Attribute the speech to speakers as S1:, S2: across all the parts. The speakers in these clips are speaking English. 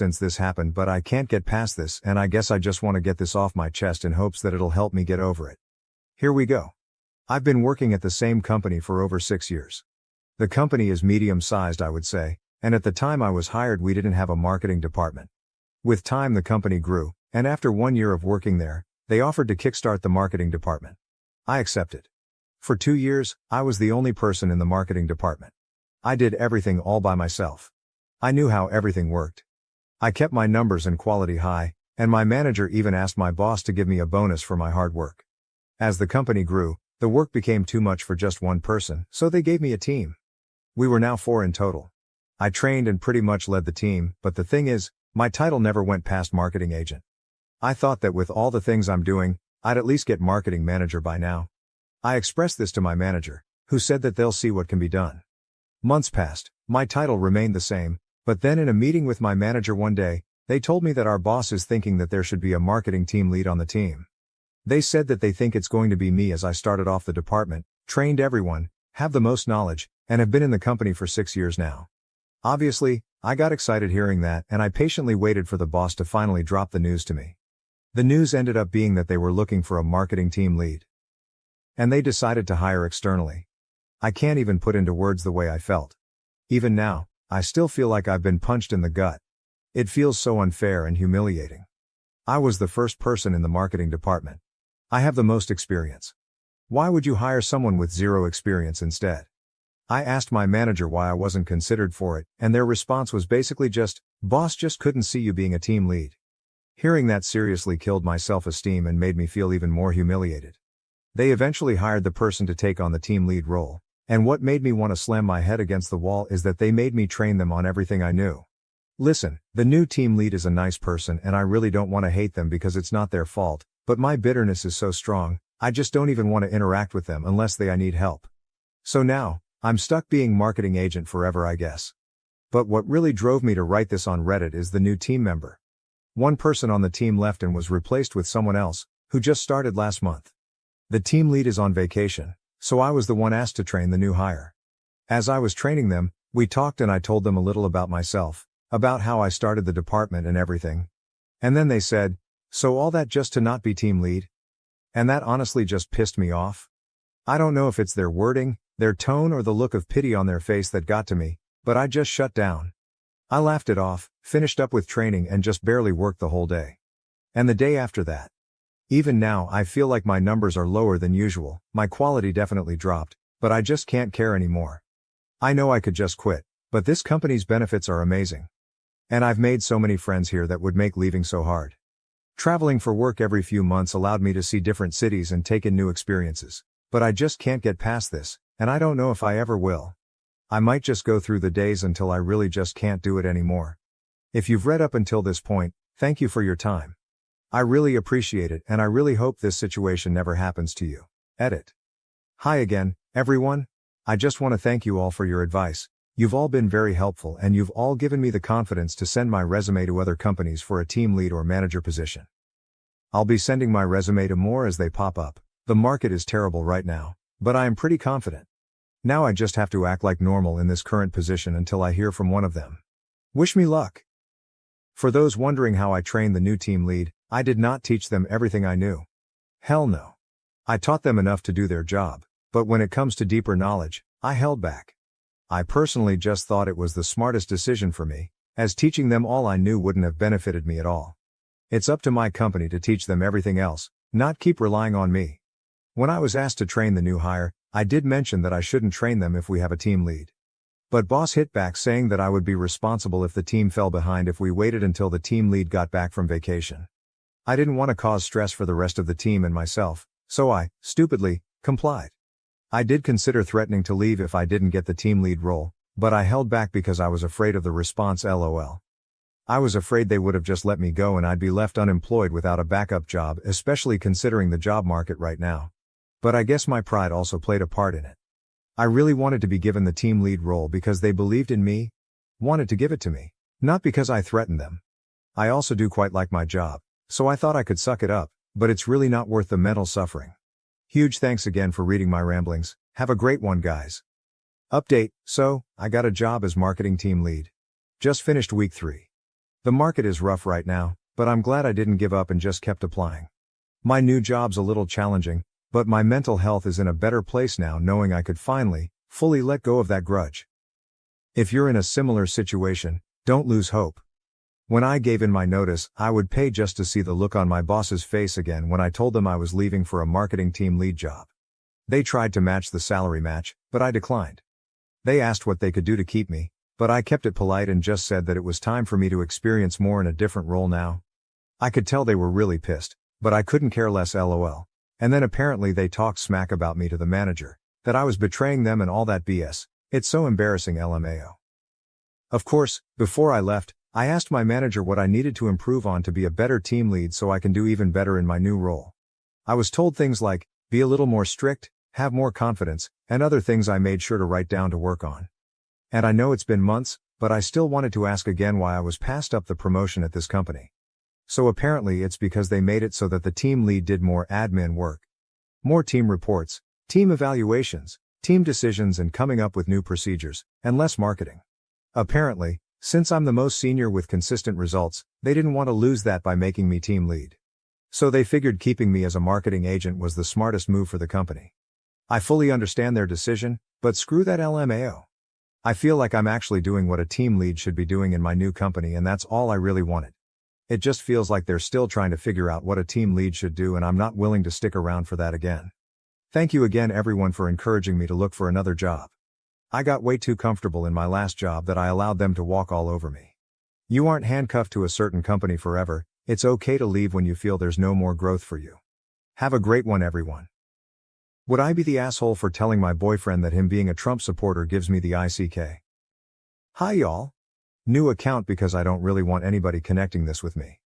S1: since this happened, but I can't get past this, and I guess I just want to get this off my chest in hopes that it'll help me get over it. Here we go. I've been working at the same company for over 6 years. The company is medium-sized, I would say, and at the time I was hired we didn't have a marketing department. With time the company grew, and after 1 year of working there, they offered to kickstart the marketing department. I accepted. For 2 years, I was the only person in the marketing department. I did everything all by myself. I knew how everything worked. I kept my numbers and quality high, and my manager even asked my boss to give me a bonus for my hard work. As the company grew, the work became too much for just one person, so they gave me a team. We were now 4 in total. I trained and pretty much led the team, but the thing is, my title never went past marketing agent. I thought that with all the things I'm doing, I'd at least get marketing manager by now. I expressed this to my manager, who said that they'll see what can be done. Months passed, my title remained the same, but then in a meeting with my manager one day, they told me that our boss is thinking that there should be a marketing team lead on the team. They said that they think it's going to be me, as I started off the department, trained everyone, have the most knowledge, and have been in the company for 6 years now. Obviously, I got excited hearing that, and I patiently waited for the boss to finally drop the news to me. The news ended up being that they were looking for a marketing team lead. And they decided to hire externally. I can't even put into words the way I felt. Even now, I still feel like I've been punched in the gut. It feels so unfair and humiliating. I was the first person in the marketing department. I have the most experience. Why would you hire someone with 0 experience instead? I asked my manager why I wasn't considered for it, and their response was basically just, "Boss just couldn't see you being a team lead." Hearing that seriously killed my self-esteem and made me feel even more humiliated. They eventually hired the person to take on the team lead role, and what made me want to slam my head against the wall is that they made me train them on everything I knew. Listen, the new team lead is a nice person and I really don't want to hate them because it's not their fault, but my bitterness is so strong, I just don't even want to interact with them unless I need help. So now, I'm stuck being marketing agent forever, I guess. But what really drove me to write this on Reddit is the new team member. One person on the team left and was replaced with someone else, who just started last month. The team lead is on vacation, so I was the one asked to train the new hire. As I was training them, we talked and I told them a little about myself, about how I started the department and everything. And then they said, "So all that just to not be team lead?" And that honestly just pissed me off. I don't know if it's their wording, their tone, or the look of pity on their face that got to me, but I just shut down. I laughed it off, finished up with training and just barely worked the whole day. And the day after that. Even now I feel like my numbers are lower than usual, my quality definitely dropped, but I just can't care anymore. I know I could just quit, but this company's benefits are amazing. And I've made so many friends here that would make leaving so hard. Traveling for work every few months allowed me to see different cities and take in new experiences, but I just can't get past this, and I don't know if I ever will. I might just go through the days until I really just can't do it anymore. If you've read up until this point, thank you for your time. I really appreciate it and I really hope this situation never happens to you. Edit. Hi again, everyone. I just want to thank you all for your advice. You've all been very helpful and you've all given me the confidence to send my resume to other companies for a team lead or manager position. I'll be sending my resume to more as they pop up. The market is terrible right now, but I am pretty confident. Now I just have to act like normal in this current position until I hear from one of them. Wish me luck. For those wondering how I trained the new team lead, I did not teach them everything I knew. Hell no. I taught them enough to do their job, but when it comes to deeper knowledge, I held back. I personally just thought it was the smartest decision for me, as teaching them all I knew wouldn't have benefited me at all. It's up to my company to teach them everything else, not keep relying on me. When I was asked to train the new hire, I did mention that I shouldn't train them if we have a team lead. But boss hit back saying that I would be responsible if the team fell behind if we waited until the team lead got back from vacation. I didn't want to cause stress for the rest of the team and myself, so I, stupidly, complied. I did consider threatening to leave if I didn't get the team lead role, but I held back because I was afraid of the response, lol. I was afraid they would have just let me go and I'd be left unemployed without a backup job, especially considering the job market right now. But I guess my pride also played a part in it. I really wanted to be given the team lead role because they believed in me, wanted to give it to me, not because I threatened them. I also do quite like my job, so I thought I could suck it up, but it's really not worth the mental suffering. Huge thanks again for reading my ramblings. Have a great one, guys. Update, so, I got a job as marketing team lead. Just finished week 3. The market is rough right now, but I'm glad I didn't give up and just kept applying. My new job's a little challenging, but my mental health is in a better place now knowing I could finally, fully let go of that grudge. If you're in a similar situation, don't lose hope. When I gave in my notice, I would pay just to see the look on my boss's face again when I told them I was leaving for a marketing team lead job. They tried to match the salary match, but I declined. They asked what they could do to keep me, but I kept it polite and just said that it was time for me to experience more in a different role now. I could tell they were really pissed, but I couldn't care less lol. And then apparently they talked smack about me to the manager, that I was betraying them and all that BS. It's so embarrassing LMAO. Of course, before I left, I asked my manager what I needed to improve on to be a better team lead so I can do even better in my new role. I was told things like, be a little more strict, have more confidence, and other things I made sure to write down to work on. And I know it's been months, but I still wanted to ask again why I was passed up the promotion at this company. So apparently it's because they made it so that the team lead did more admin work. More team reports, team evaluations, team decisions and coming up with new procedures, and less marketing. Apparently, since I'm the most senior with consistent results, they didn't want to lose that by making me team lead. So they figured keeping me as a marketing agent was the smartest move for the company. I fully understand their decision, but screw that LMAO. I feel like I'm actually doing what a team lead should be doing in my new company and that's all I really wanted. It just feels like they're still trying to figure out what a team lead should do and I'm not willing to stick around for that again. Thank you again everyone for encouraging me to look for another job. I got way too comfortable in my last job that I allowed them to walk all over me. You aren't handcuffed to a certain company forever, it's okay to leave when you feel there's no more growth for you. Have a great one everyone. Would I be the asshole for telling my boyfriend that him being a Trump supporter gives me the ICK? Hi y'all. New account because I don't really want anybody connecting this with me.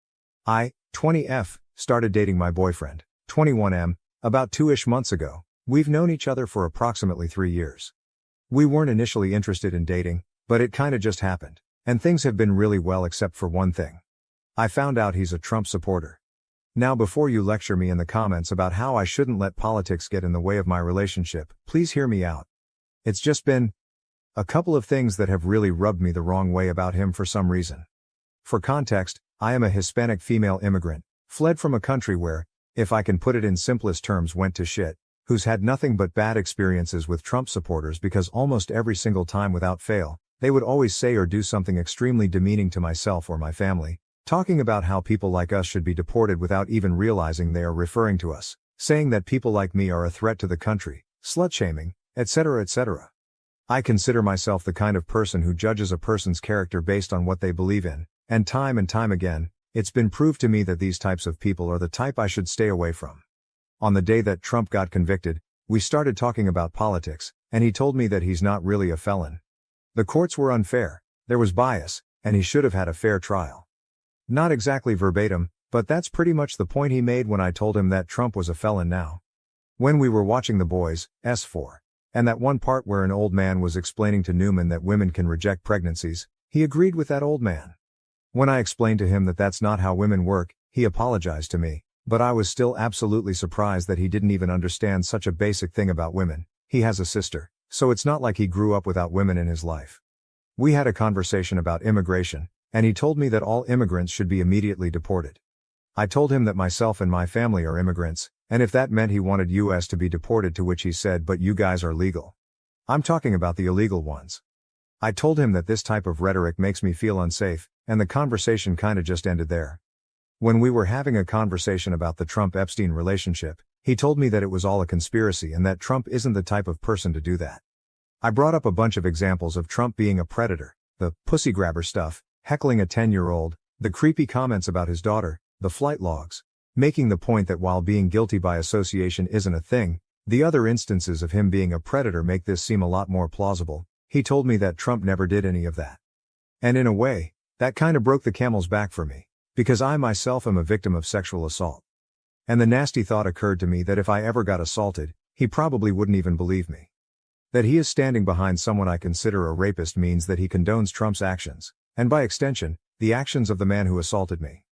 S1: I, 20F, started dating my boyfriend, 21M, about 2-ish months ago. We've known each other for approximately 3 years. We weren't initially interested in dating, but it kinda just happened, and things have been really well except for one thing. I found out he's a Trump supporter. Now before you lecture me in the comments about how I shouldn't let politics get in the way of my relationship, please hear me out. It's just been a couple of things that have really rubbed me the wrong way about him for some reason. For context, I am a Hispanic female immigrant, fled from a country where, if I can put it in simplest terms, went to shit, who's had nothing but bad experiences with Trump supporters because almost every single time without fail, they would always say or do something extremely demeaning to myself or my family, talking about how people like us should be deported without even realizing they are referring to us, saying that people like me are a threat to the country, slut-shaming, etc. etc. I consider myself the kind of person who judges a person's character based on what they believe in, and time again, it's been proved to me that these types of people are the type I should stay away from. On the day that Trump got convicted, we started talking about politics, and he told me that he's not really a felon. The courts were unfair, there was bias, and he should have had a fair trial. Not exactly verbatim, but that's pretty much the point he made when I told him that Trump was a felon now. When we were watching The Boys, S4, and that one part where an old man was explaining to Newman that women can reject pregnancies, he agreed with that old man. When I explained to him that that's not how women work, he apologized to me, but I was still absolutely surprised that he didn't even understand such a basic thing about women. He has a sister, so it's not like he grew up without women in his life. We had a conversation about immigration, and he told me that all immigrants should be immediately deported. I told him that myself and my family are immigrants, and if that meant he wanted US to be deported, to which he said, but you guys are legal. I'm talking about the illegal ones. I told him that this type of rhetoric makes me feel unsafe, and the conversation kinda just ended there. When we were having a conversation about the Trump-Epstein relationship, he told me that it was all a conspiracy and that Trump isn't the type of person to do that. I brought up a bunch of examples of Trump being a predator, the pussy grabber stuff, heckling a 10-year-old, the creepy comments about his daughter, the flight logs, making the point that while being guilty by association isn't a thing, the other instances of him being a predator make this seem a lot more plausible. He told me that Trump never did any of that. And in a way, that kinda broke the camel's back for me, because I myself am a victim of sexual assault. And the nasty thought occurred to me that if I ever got assaulted, he probably wouldn't even believe me. That he is standing behind someone I consider a rapist means that he condones Trump's actions, and by extension, the actions of the man who assaulted me.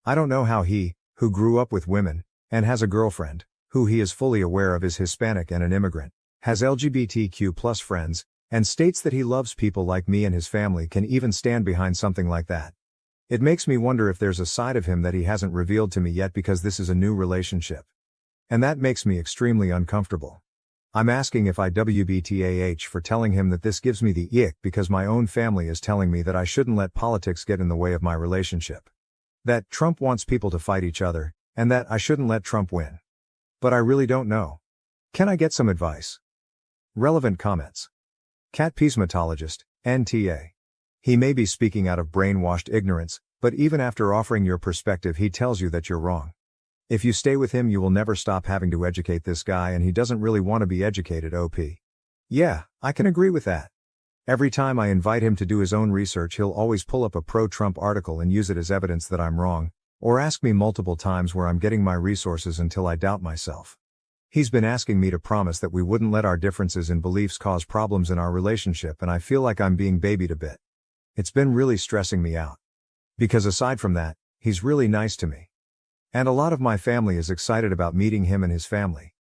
S1: I don't know how he, who grew up with women, and has a girlfriend, who he is fully aware of is Hispanic and an immigrant, has LGBTQ+ friends, and states that he loves people like me and his family, can even stand behind something like that. It makes me wonder if there's a side of him that he hasn't revealed to me yet because this is a new relationship. And that makes me extremely uncomfortable. I'm asking if I WBTAH for telling him that this gives me the ick because my own family is telling me that I shouldn't let politics get in the way of my relationship. That Trump wants people to fight each other, and that I shouldn't let Trump win. But I really don't know. Can I get some advice? Relevant comments. Cat Peacematologist, NTA. He may be speaking out of brainwashed ignorance, but even after offering your perspective he tells you that you're wrong. If you stay with him you will never stop having to educate this guy and he doesn't really want to be educated OP. Yeah, I can agree with that. Every time I invite him to do his own research he'll always pull up a pro-Trump article and use it as evidence that I'm wrong, or ask me multiple times where I'm getting my resources until I doubt myself. He's been asking me to promise that we wouldn't let our differences in beliefs cause problems in our relationship and I feel like I'm being babied a bit. It's been really stressing me out. Because aside from that, he's really nice to me. And a lot of my family is excited about meeting him and his family.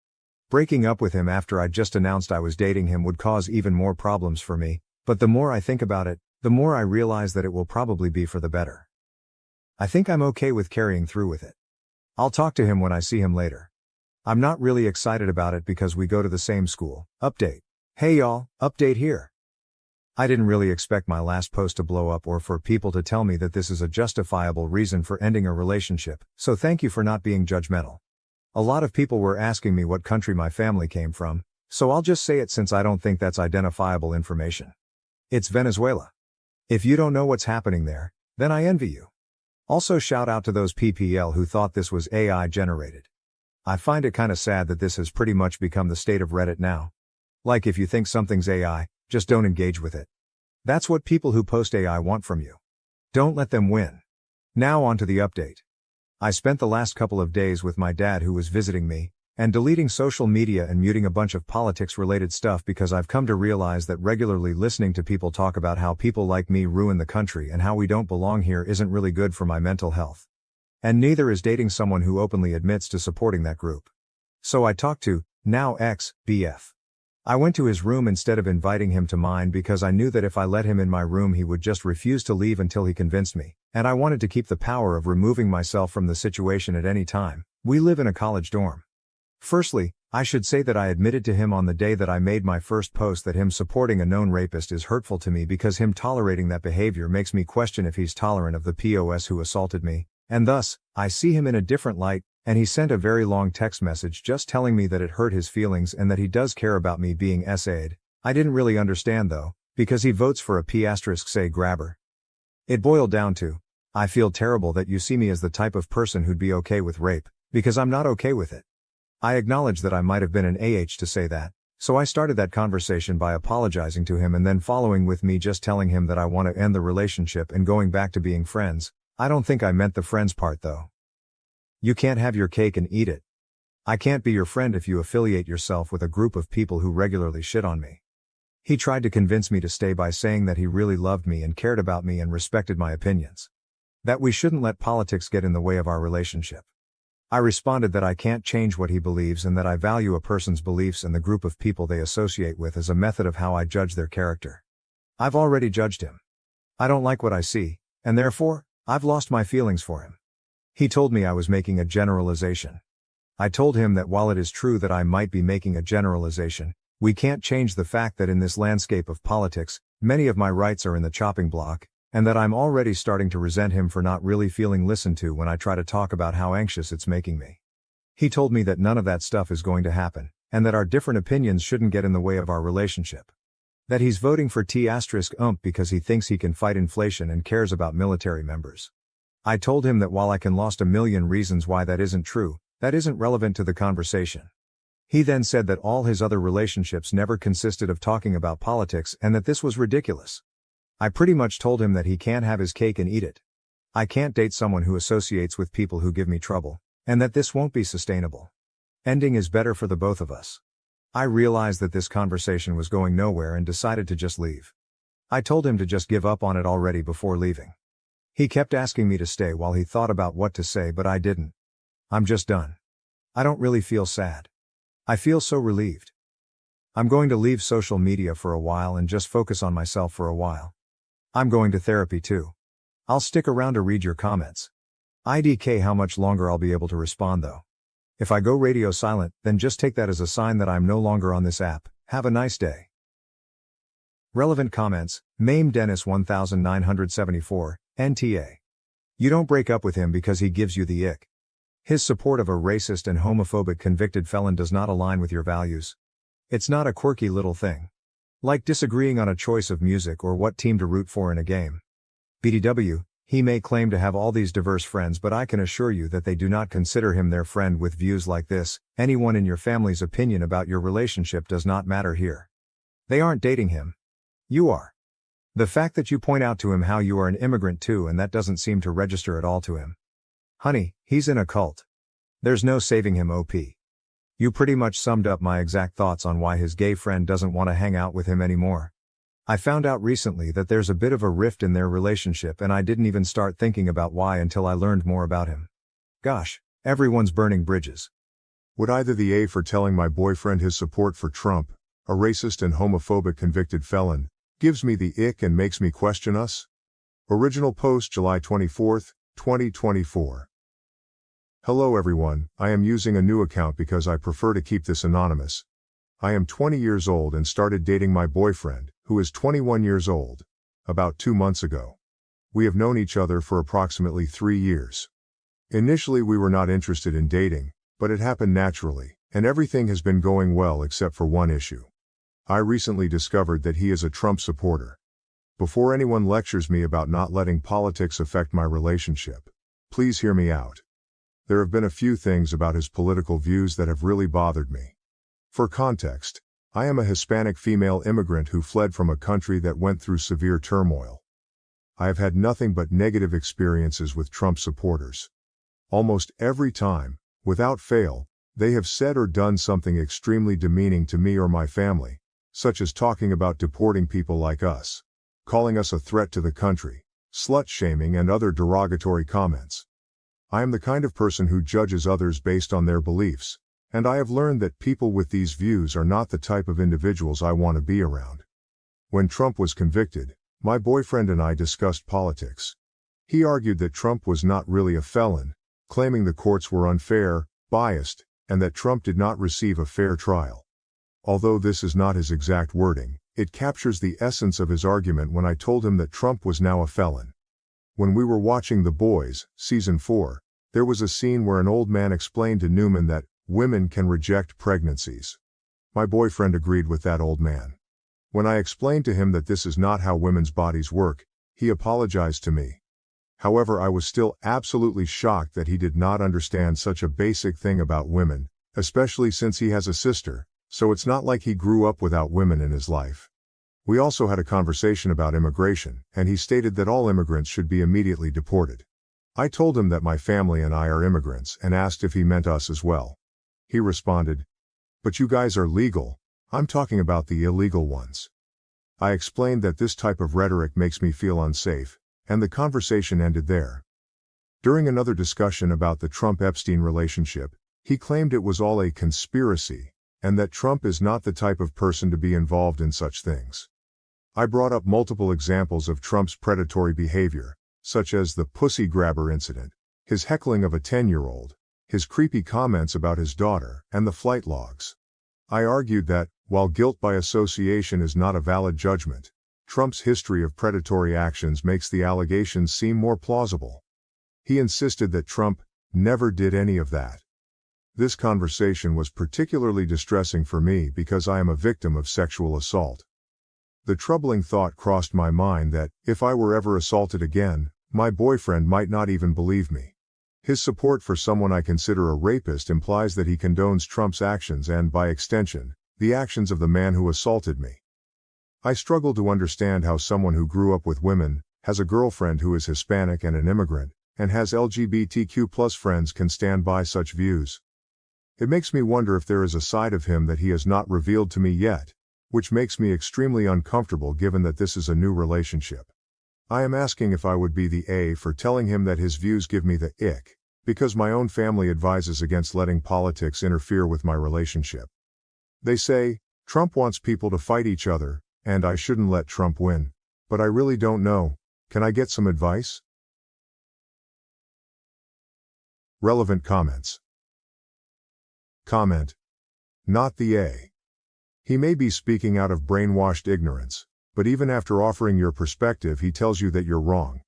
S1: Breaking up with him after I just announced I was dating him would cause even more problems for me, but the more I think about it, the more I realize that it will probably be for the better. I think I'm okay with carrying through with it. I'll talk to him when I see him later. I'm not really excited about it because we go to the same school. Update. Hey y'all, update here. I didn't really expect my last post to blow up or for people to tell me that this is a justifiable reason for ending a relationship, so thank you for not being judgmental. A lot of people were asking me what country my family came from, so I'll just say it since I don't think that's identifiable information. It's Venezuela. If you don't know what's happening there, then I envy you. Also shout out to those PPL who thought this was AI generated. I find it kinda sad that this has pretty much become the state of Reddit now. Like if you think something's AI, just don't engage with it. That's what people who post AI want from you. Don't let them win. Now on to the update. I spent the last couple of days with my dad who was visiting me, and deleting social media and muting a bunch of politics-related stuff because I've come to realize that regularly listening to people talk about how people like me ruin the country and how we don't belong here isn't really good for my mental health. And neither is dating someone who openly admits to supporting that group. So I talked to, now ex-BF. I went to his room instead of inviting him to mine because I knew that if I let him in my room he would just refuse to leave until he convinced me, and I wanted to keep the power of removing myself from the situation at any time. We live in a college dorm. Firstly, I should say that I admitted to him on the day that I made my first post that him supporting a known rapist is hurtful to me because him tolerating that behavior makes me question if he's tolerant of the POS who assaulted me, and thus, I see him in a different light. And he sent a very long text message just telling me that it hurt his feelings and that he does care about me being SA'd. I didn't really understand though, because he votes for a P*say grabber. It boiled down to, I feel terrible that you see me as the type of person who'd be okay with rape, because I'm not okay with it. I acknowledge that I might have been an to say that, so I started that conversation by apologizing to him and then following with me just telling him that I want to end the relationship and going back to being friends. I don't think I meant the friends part though. You can't have your cake and eat it. I can't be your friend if you affiliate yourself with a group of people who regularly shit on me. He tried to convince me to stay by saying that he really loved me and cared about me and respected my opinions. That we shouldn't let politics get in the way of our relationship. I responded that I can't change what he believes and that I value a person's beliefs and the group of people they associate with as a method of how I judge their character. I've already judged him. I don't like what I see, and therefore, I've lost my feelings for him. He told me I was making a generalization. I told him that while it is true that I might be making a generalization, we can't change the fact that in this landscape of politics, many of my rights are in the chopping block, and that I'm already starting to resent him for not really feeling listened to when I try to talk about how anxious it's making me. He told me that none of that stuff is going to happen, and that our different opinions shouldn't get in the way of our relationship. That he's voting for T*ump because he thinks he can fight inflation and cares about military members. I told him that while I can list a million reasons why that isn't true, that isn't relevant to the conversation. He then said that all his other relationships never consisted of talking about politics and that this was ridiculous. I pretty much told him that he can't have his cake and eat it. I can't date someone who associates with people who give me trouble, and that this won't be sustainable. Ending is better for the both of us. I realized that this conversation was going nowhere and decided to just leave. I told him to just give up on it already before leaving. He kept asking me to stay while he thought about what to say, but I didn't. I'm just done. I don't really feel sad. I feel so relieved. I'm going to leave social media for a while and just focus on myself for a while. I'm going to therapy too. I'll stick around to read your comments. IDK how much longer I'll be able to respond though. If I go radio silent, then just take that as a sign that I'm no longer on this app. Have a nice day. Relevant comments, Mame Dennis 1974, NTA. You don't break up with him because he gives you the ick. His support of a racist and homophobic convicted felon does not align with your values. It's not a quirky little thing. Like disagreeing on a choice of music or what team to root for in a game. BDW, he may claim to have all these diverse friends, but I can assure you that they do not consider him their friend with views like this. Anyone in your family's opinion about your relationship does not matter here. They aren't dating him. You are. The fact that you point out to him how you are an immigrant too, and that doesn't seem to register at all to him. Honey, he's in a cult. There's no saving him, OP. You pretty much summed up my exact thoughts on why his gay friend doesn't want to hang out with him anymore. I found out recently that there's a bit of a rift in their relationship, and I didn't even start thinking about why until I learned more about him. Gosh, everyone's burning bridges.
S2: Would either the A for telling my boyfriend his support for Trump, a racist and homophobic convicted felon, gives me the ick and makes me question us? Original post July 24, 2024. Hello everyone, I am using a new account because I prefer to keep this anonymous. I am 20 years old and started dating my boyfriend, who is 21 years old, about 2 months ago. We have known each other for approximately 3 years. Initially we were not interested in dating, but it happened naturally, and everything has been going well except for one issue. I recently discovered that he is a Trump supporter. Before anyone lectures me about not letting politics affect my relationship, please hear me out. There have been a few things about his political views that have really bothered me. For context, I am a Hispanic female immigrant who fled from a country that went through severe turmoil. I have had nothing but negative experiences with Trump supporters. Almost every time, without fail, they have said or done something extremely demeaning to me or my family, such as talking about deporting people like us, calling us a threat to the country, slut-shaming and other derogatory comments. I am the kind of person who judges others based on their beliefs, and I have learned that people with these views are not the type of individuals I want to be around. When Trump was convicted, my boyfriend and I discussed politics. He argued that Trump was not really a felon, claiming the courts were unfair, biased, and that Trump did not receive a fair trial. Although this is not his exact wording, it captures the essence of his argument when I told him that Trump was now a felon. When we were watching The Boys, Season 4, there was a scene where an old man explained to Newman that women can reject pregnancies. My boyfriend agreed with that old man. When I explained to him that this is not how women's bodies work, he apologized to me. However, I was still absolutely shocked that he did not understand such a basic thing about women, especially since he has a sister, so it's not like he grew up without women in his life. We also had a conversation about immigration, and he stated that all immigrants should be immediately deported. I told him that my family and I are immigrants and asked if he meant us as well. He responded, "But you guys are legal, I'm talking about the illegal ones." I explained that this type of rhetoric makes me feel unsafe, and the conversation ended there. During another discussion about the Trump-Epstein relationship, he claimed it was all a conspiracy, and that Trump is not the type of person to be involved in such things. I brought up multiple examples of Trump's predatory behavior, such as the pussy grabber incident, his heckling of a 10-year-old, his creepy comments about his daughter, and the flight logs. I argued that, while guilt by association is not a valid judgment, Trump's history of predatory actions makes the allegations seem more plausible. He insisted that Trump never did any of that. This conversation was particularly distressing for me because I am a victim of sexual assault. The troubling thought crossed my mind that, if I were ever assaulted again, my boyfriend might not even believe me. His support for someone I consider a rapist implies that he condones Trump's actions and, by extension, the actions of the man who assaulted me. I struggle to understand how someone who grew up with women, has a girlfriend who is Hispanic and an immigrant, and has LGBTQ+ friends can stand by such views. It makes me wonder if there is a side of him that he has not revealed to me yet, which makes me extremely uncomfortable given that this is a new relationship. I am asking if I would be the A for telling him that his views give me the ick, because my own family advises against letting politics interfere with my relationship. They say, Trump wants people to fight each other, and I shouldn't let Trump win. But I really don't know. Can I get some advice? Relevant comments. Comment. Not the A. He may be speaking out of brainwashed ignorance, but even after offering your perspective, he tells you that you're wrong.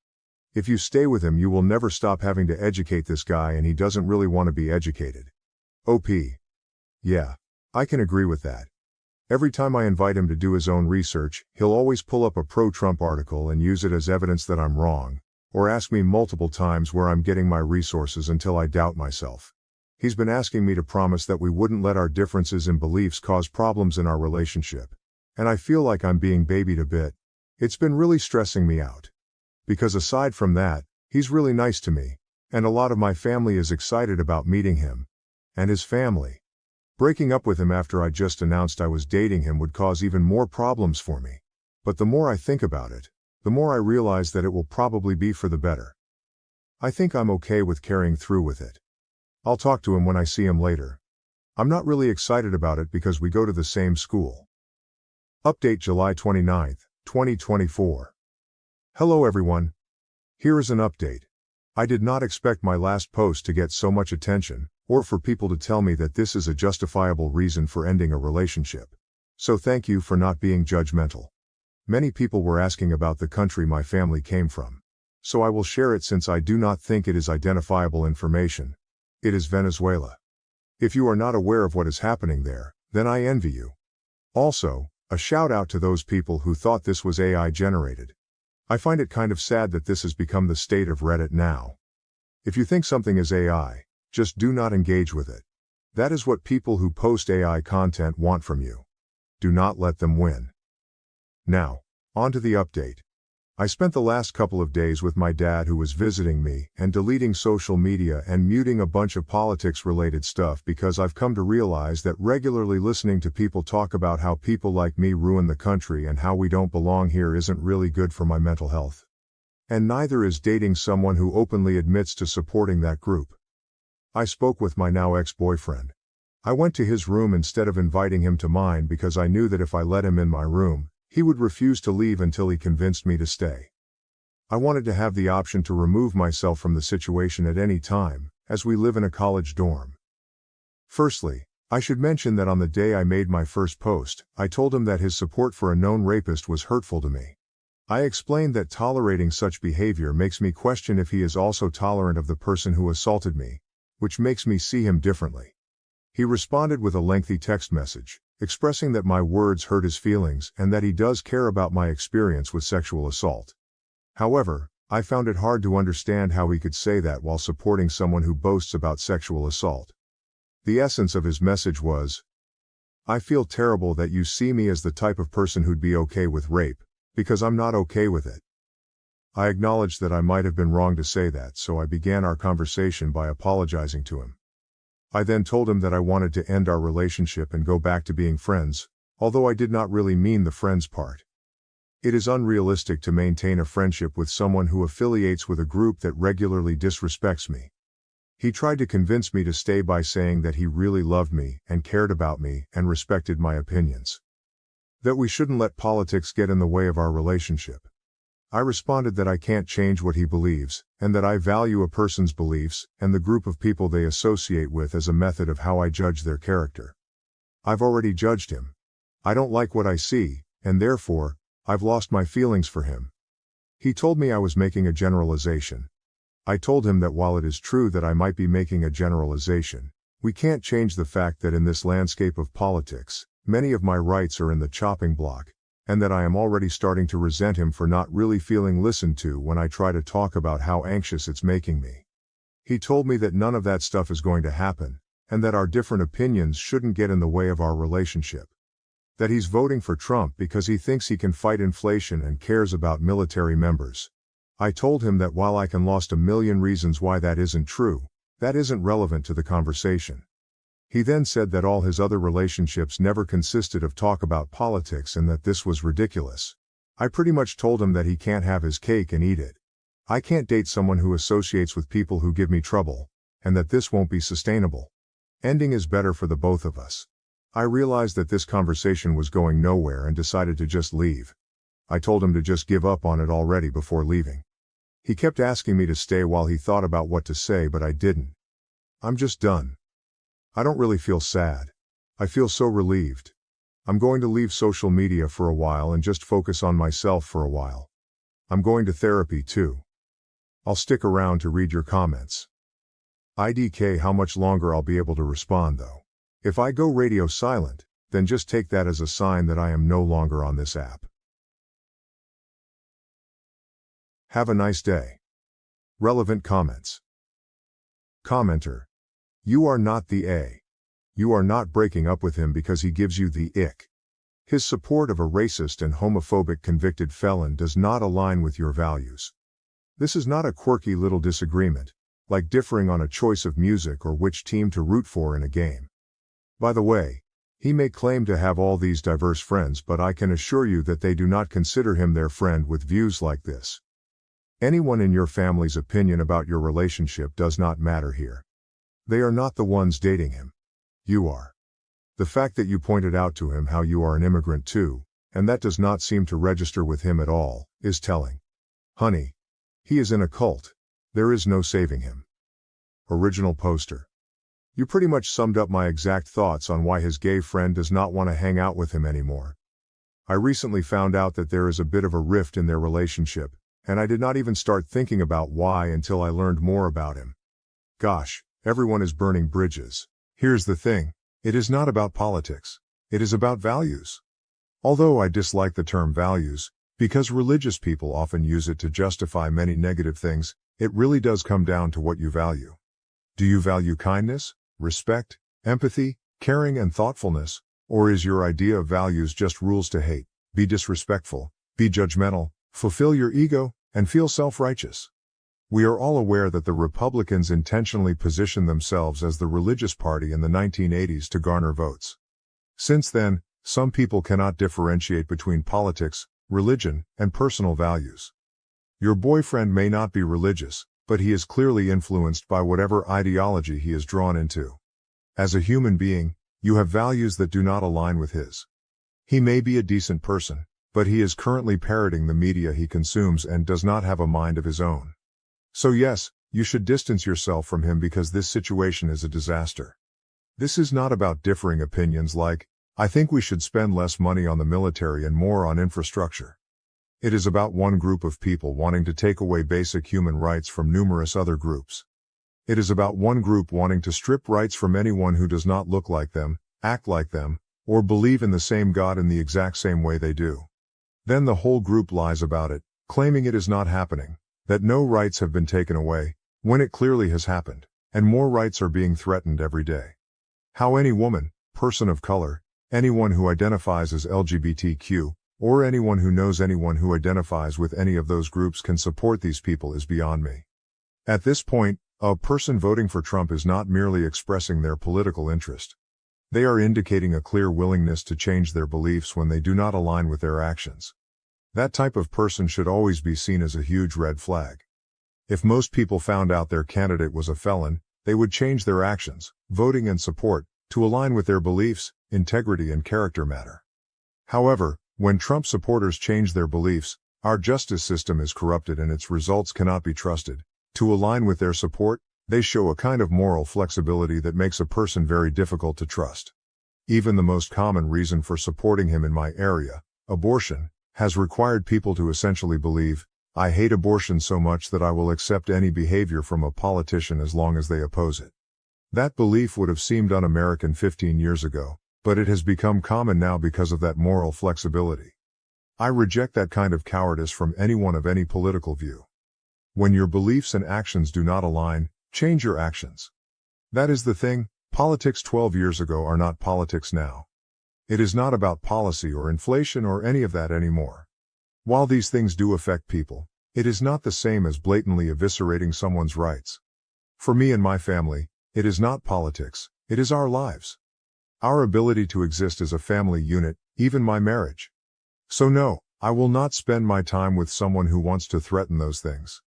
S2: If you stay with him, you will never stop having to educate this guy, and he doesn't really want to be educated. OP. Yeah, I can agree with that. Every time I invite him to do his own research, he'll always pull up a pro-Trump article and use it as evidence that I'm wrong, or ask me multiple times where I'm getting my resources until I doubt myself. He's been asking me to promise that we wouldn't let our differences in beliefs cause problems in our relationship. And I feel like I'm being babied a bit. It's been really stressing me out. Because aside from that, he's really nice to me, and a lot of my family is excited about meeting him. And his family. Breaking up with him after I just announced I was dating him would cause even more problems for me. But the more I think about it, the more I realize that it will probably be for the better. I think I'm okay with carrying through with it. I'll talk to him when I see him later. I'm not really excited about it because we go to the same school. Update July 29, 2024. Hello everyone. Here is an update. I did not expect my last post to get so much attention, or for people to tell me that this is a justifiable reason for ending a relationship. So thank you for not being judgmental. Many people were asking about the country my family came from. So I will share it since I do not think it is identifiable information. It is Venezuela. If you are not aware of what is happening there, then I envy you. Also, a shout out to those people who thought this was AI generated. I find it kind of sad that this has become the state of Reddit now. If you think something is AI, just do not engage with it. That is what people who post AI content want from you. Do not let them win. Now, on to the update. I spent the last couple of days with my dad, who was visiting me, and deleting social media and muting a bunch of politics-related stuff because I've come to realize that regularly listening to people talk about how people like me ruin the country and how we don't belong here isn't really good for my mental health. And neither is dating someone who openly admits to supporting that group. I spoke with my now ex-boyfriend. I went to his room instead of inviting him to mine because I knew that if I let him in my room, he would refuse to leave until he convinced me to stay. I wanted to have the option to remove myself from the situation at any time, as we live in a college dorm. Firstly, I should mention that on the day I made my first post, I told him that his support for a known rapist was hurtful to me. I explained that tolerating such behavior makes me question if he is also tolerant of the person who assaulted me, which makes me see him differently. He responded with a lengthy text message, expressing that my words hurt his feelings and that he does care about my experience with sexual assault. However, I found it hard to understand how he could say that while supporting someone who boasts about sexual assault. The essence of his message was, "I feel terrible that you see me as the type of person who'd be okay with rape, because I'm not okay with it." I acknowledged that I might have been wrong to say that, so I began our conversation by apologizing to him. I then told him that I wanted to end our relationship and go back to being friends, although I did not really mean the friends part. It is unrealistic to maintain a friendship with someone who affiliates with a group that regularly disrespects me. He tried to convince me to stay by saying that he really loved me and cared about me and respected my opinions. That we shouldn't let politics get in the way of our relationship. I responded that I can't change what he believes, and that I value a person's beliefs and the group of people they associate with as a method of how I judge their character. I've already judged him. I don't like what I see, and therefore, I've lost my feelings for him. He told me I was making a generalization. I told him that while it is true that I might be making a generalization, we can't change the fact that in this landscape of politics, many of my rights are in the chopping block, and that I am already starting to resent him for not really feeling listened to when I try to talk about how anxious it's making me. He told me that none of that stuff is going to happen, and that our different opinions shouldn't get in the way of our relationship. That he's voting for Trump because he thinks he can fight inflation and cares about military members. I told him that while I can list a million reasons why that isn't true, that isn't relevant to the conversation. He then said that all his other relationships never consisted of talk about politics and that this was ridiculous. I pretty much told him that he can't have his cake and eat it. I can't date someone who associates with people who give me trouble, and that this won't be sustainable. Ending is better for the both of us. I realized that this conversation was going nowhere and decided to just leave. I told him to just give up on it already before leaving. He kept asking me to stay while he thought about what to say, but I didn't. I'm just done. I don't really feel sad. I feel so relieved. I'm going to leave social media for a while and just focus on myself for a while. I'm going to therapy too. I'll stick around to read your comments. IDK how much longer I'll be able to respond though. If I go radio silent, then just take that as a sign that I am no longer on this app. Have a nice day. Relevant comments. Commenter. You are not the A. You are not breaking up with him because he gives you the ick. His support of a racist and homophobic convicted felon does not align with your values. This is not a quirky little disagreement, like differing on a choice of music or which team to root for in a game. By the way, he may claim to have all these diverse friends, but I can assure you that they do not consider him their friend with views like this. Anyone in your family's opinion about your relationship does not matter here. They are not the ones dating him. You are. The fact that you pointed out to him how you are an immigrant too, and that does not seem to register with him at all, is telling. Honey, he is in a cult. There is no saving him. Original poster. You pretty much summed up my exact thoughts on why his gay friend does not want to hang out with him anymore. I recently found out that there is a bit of a rift in their relationship, and I did not even start thinking about why until I learned more about him. Gosh, everyone is burning bridges. Here's the thing. It is not about politics. It is about values. Although I dislike the term values, because religious people often use it to justify many negative things, it really does come down to what you value. Do you value kindness, respect, empathy, caring and thoughtfulness, or is your idea of values just rules to hate, be disrespectful, be judgmental, fulfill your ego, and feel self-righteous? We are all aware that the Republicans intentionally positioned themselves as the religious party in the 1980s to garner votes. Since then, some people cannot differentiate between politics, religion, and personal values. Your boyfriend may not be religious, but he is clearly influenced by whatever ideology he is drawn into. As a human being, you have values that do not align with his. He may be a decent person, but he is currently parroting the media he consumes and does not have a mind of his own. So yes, you should distance yourself from him because this situation is a disaster. This is not about differing opinions like, I think we should spend less money on the military and more on infrastructure. It is about one group of people wanting to take away basic human rights from numerous other groups. It is about one group wanting to strip rights from anyone who does not look like them, act like them, or believe in the same God in the exact same way they do. Then the whole group lies about it, claiming it is not happening, that no rights have been taken away, when it clearly has happened, and more rights are being threatened every day. How any woman, person of color, anyone who identifies as LGBTQ, or anyone who knows anyone who identifies with any of those groups can support these people is beyond me. At this point, a person voting for Trump is not merely expressing their political interest. They are indicating a clear willingness to change their beliefs when they do not align with their actions. That type of person should always be seen as a huge red flag. If most people found out their candidate was a felon, they would change their actions, voting and support, to align with their beliefs, integrity and character matter. However, when Trump supporters change their beliefs, our justice system is corrupted and its results cannot be trusted. To align with their support, they show a kind of moral flexibility that makes a person very difficult to trust. Even the most common reason for supporting him in my area, abortion, has required people to essentially believe, I hate abortion so much that I will accept any behavior from a politician as long as they oppose it. That belief would have seemed un-American 15 years ago, but it has become common now because of that moral flexibility. I reject that kind of cowardice from anyone of any political view. When your beliefs and actions do not align, change your actions. That is the thing, politics 12 years ago are not politics now. It is not about policy or inflation or any of that anymore. While these things do affect people, it is not the same as blatantly eviscerating someone's rights. For me and my family, it is not politics, it is our lives. Our ability to exist as a family unit, even my marriage. So no, I will not spend my time with someone who wants to threaten those things.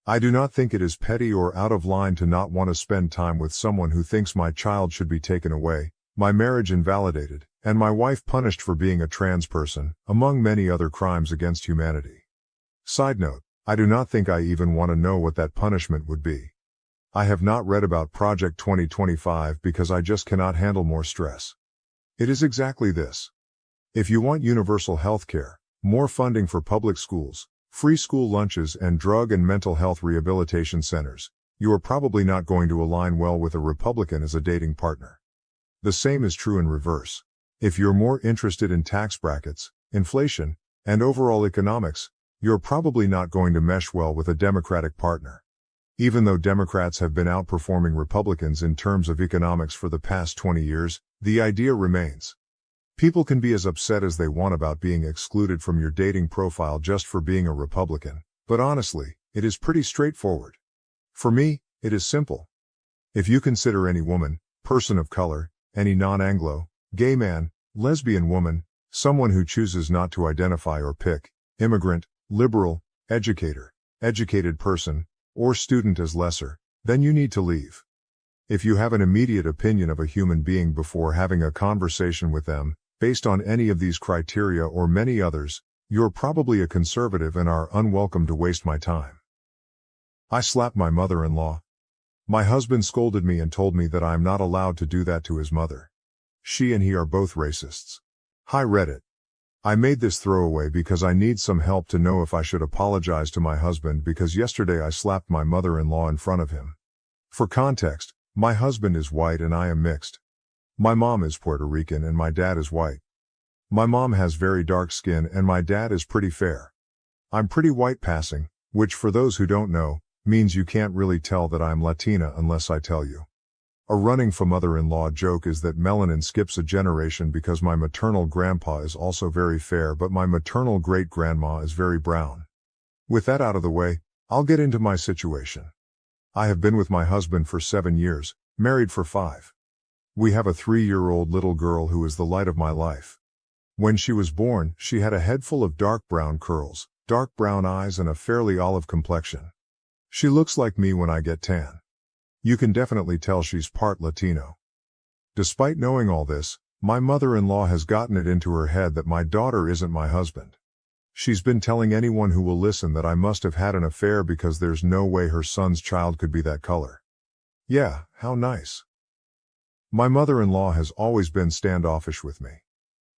S2: I do not think it is petty or out of line to not want to spend time with someone who thinks my child should be taken away, my marriage invalidated, and my wife punished for being a trans person, among many other crimes against humanity. Side note, I do not think I even want to know what that punishment would be. I have not read about Project 2025 because I just cannot handle more stress. It is exactly this. If you want universal health care, more funding for public schools, free school lunches and drug and mental health rehabilitation centers, you are probably not going to align well with a Republican as a dating partner. The same is true in reverse. If you're more interested in tax brackets, inflation, and overall economics, you're probably not going to mesh well with a Democratic partner. Even though Democrats have been outperforming Republicans in terms of economics for the past 20 years, the idea remains. People can be as upset as they want about being excluded from your dating profile just for being a Republican, but honestly, it is pretty straightforward. For me, it is simple. If you consider any woman, person of color, any non-Anglo, gay man, lesbian woman, someone who chooses not to identify or pick, immigrant, liberal, educator, educated person, or student as lesser, then you need to leave. If you have an immediate opinion of a human being before having a conversation with them, based on any of these criteria or many others, you're probably a conservative and are unwelcome to waste my time. I slapped my mother-in-law. My husband scolded me and told me that I am not allowed to do that to his mother. She and he are both racists. Hi Reddit. I made this throwaway because I need some help to know if I should apologize to my husband because yesterday I slapped my mother-in-law in front of him. For context, my husband is white and I am mixed. My mom is Puerto Rican and my dad is white. My mom has very dark skin and my dad is pretty fair. I'm pretty white passing, which for those who don't know, means you can't really tell that I'm Latina unless I tell you. A running mother-in-law joke is that melanin skips a generation because my maternal grandpa is also very fair but my maternal great-grandma is very brown. With that out of the way, I'll get into my situation. I have been with my husband for 7 years, married for 5. We have a 3-year-old little girl who is the light of my life. When she was born, she had a head full of dark brown curls, dark brown eyes and a fairly olive complexion. She looks like me when I get tan. You can definitely tell she's part Latino. Despite knowing all this, my mother-in-law has gotten it into her head that my daughter isn't my husband. She's been telling anyone who will listen that I must have had an affair because there's no way her son's child could be that color. Yeah, how nice. My mother-in-law has always been standoffish with me.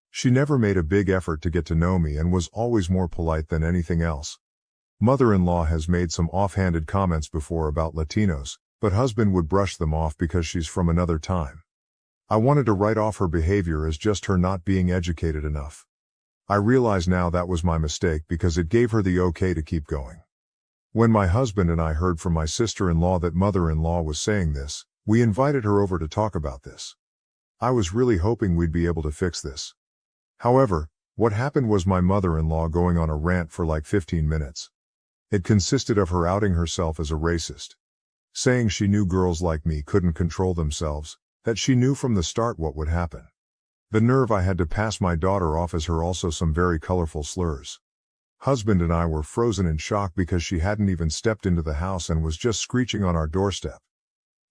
S2: She never made a big effort to get to know me and was always more polite than anything else. Mother-in-law has made some offhanded comments before about Latinos, but husband would brush them off because she's from another time. I wanted to write off her behavior as just her not being educated enough. I realize now that was my mistake because it gave her the okay to keep going. When my husband and I heard from my sister-in-law that mother-in-law was saying this, we invited her over to talk about this. I was really hoping we'd be able to fix this. However, what happened was my mother-in-law going on a rant for like 15 minutes. It consisted of her outing herself as a racist. Saying she knew girls like me couldn't control themselves, that she knew from the start what would happen. The nerve I had to pass my daughter off as her also some very colorful slurs. Husband and I were frozen in shock because she hadn't even stepped into the house and was just screeching on our doorstep.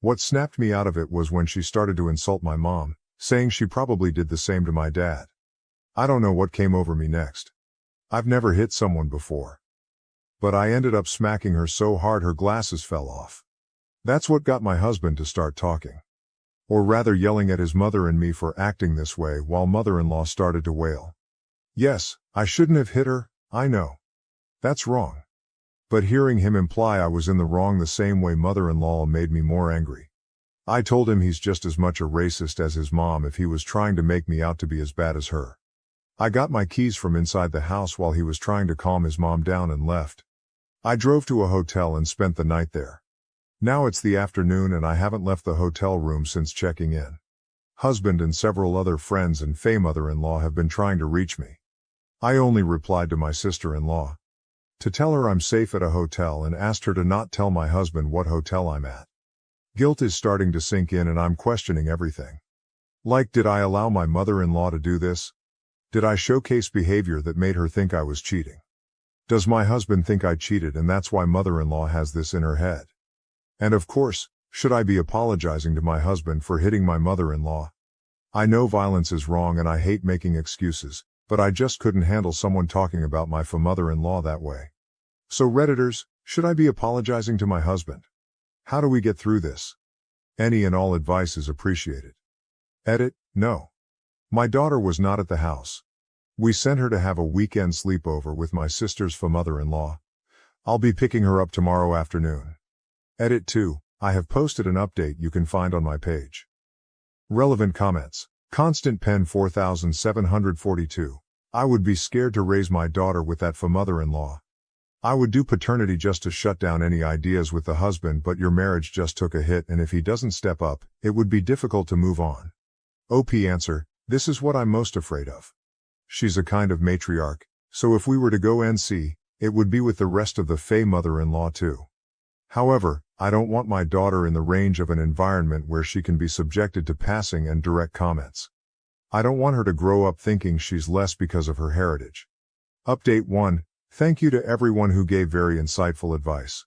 S2: What snapped me out of it was when she started to insult my mom, saying she probably did the same to my dad. I don't know what came over me next. I've never hit someone before. But I ended up smacking her so hard her glasses fell off. That's what got my husband to start talking. Or rather yelling at his mother and me for acting this way while mother-in-law started to wail. Yes, I shouldn't have hit her, I know. That's wrong. But hearing him imply I was in the wrong the same way mother-in-law made me more angry. I told him he's just as much a racist as his mom if he was trying to make me out to be as bad as her. I got my keys from inside the house while he was trying to calm his mom down and left. I drove to a hotel and spent the night there. Now it's the afternoon and I haven't left the hotel room since checking in. Husband and several other friends and Faye mother-in-law have been trying to reach me. I only replied to my sister-in-law to tell her I'm safe at a hotel and asked her to not tell my husband what hotel I'm at. Guilt is starting to sink in and I'm questioning everything. Like, did I allow my mother-in-law to do this? Did I showcase behavior that made her think I was cheating? Does my husband think I cheated and that's why mother-in-law has this in her head? And of course, should I be apologizing to my husband for hitting my mother-in-law? I know violence is wrong and I hate making excuses, but I just couldn't handle someone talking about my mother-in-law that way. So Redditors, should I be apologizing to my husband? How do we get through this? Any and all advice is appreciated. Edit, no. My daughter was not at the house. We sent her to have a weekend sleepover with my sister's mother-in-law. I'll be picking her up tomorrow afternoon. Edit 2, I have posted an update you can find on my page. Relevant comments. Constant Pen 4742. I would be scared to raise my daughter with that mother-in-law. I would do paternity just to shut down any ideas with the husband, but your marriage just took a hit, and if he doesn't step up, it would be difficult to move on. OP answer, this is what I'm most afraid of. She's a kind of matriarch, so if we were to go NC, it would be with the rest of the mother-in-law too. However, I don't want my daughter in the range of an environment where she can be subjected to passing and direct comments. I don't want her to grow up thinking she's less because of her heritage. Update 1. Thank you to everyone who gave very insightful advice.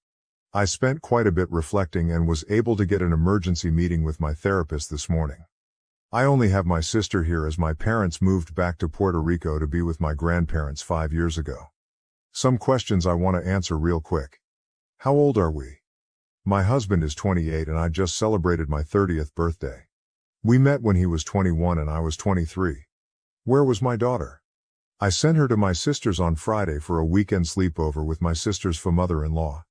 S2: I spent quite a bit reflecting and was able to get an emergency meeting with my therapist this morning. I only have my sister here as my parents moved back to Puerto Rico to be with my grandparents 5 years ago. Some questions I want to answer real quick. How old are we? My husband is 28 and I just celebrated my 30th birthday. We met when he was 21 and I was 23. Where was my daughter? I sent her to my sister's on Friday for a weekend sleepover with my sister's mother-in-law.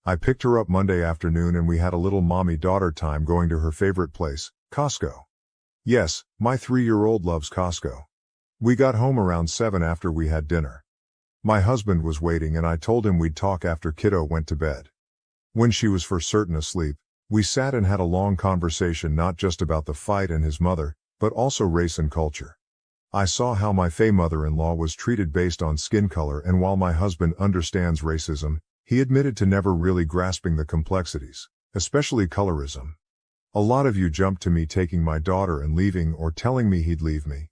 S2: I picked her up Monday afternoon and we had a little mommy-daughter time going to her favorite place, Costco. Yes, my 3-year-old loves Costco. We got home around 7 after we had dinner. My husband was waiting and I told him we'd talk after kiddo went to bed. When she was for certain asleep, we sat and had a long conversation not just about the fight and his mother, but also race and culture. I saw how my mother-in-law was treated based on skin color, and while my husband understands racism, he admitted to never really grasping the complexities, especially colorism. A lot of you jumped to me taking my daughter and leaving or telling me he'd leave me.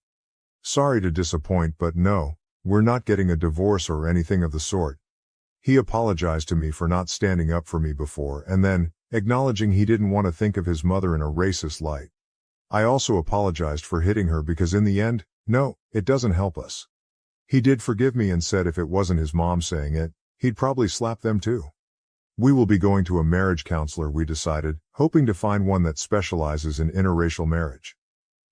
S2: Sorry to disappoint, but no, we're not getting a divorce or anything of the sort. He apologized to me for not standing up for me before and then, acknowledging he didn't want to think of his mother in a racist light. I also apologized for hitting her because in the end, no, it doesn't help us. He did forgive me and said if it wasn't his mom saying it, he'd probably slap them too. We will be going to a marriage counselor, we decided, hoping to find one that specializes in interracial marriage.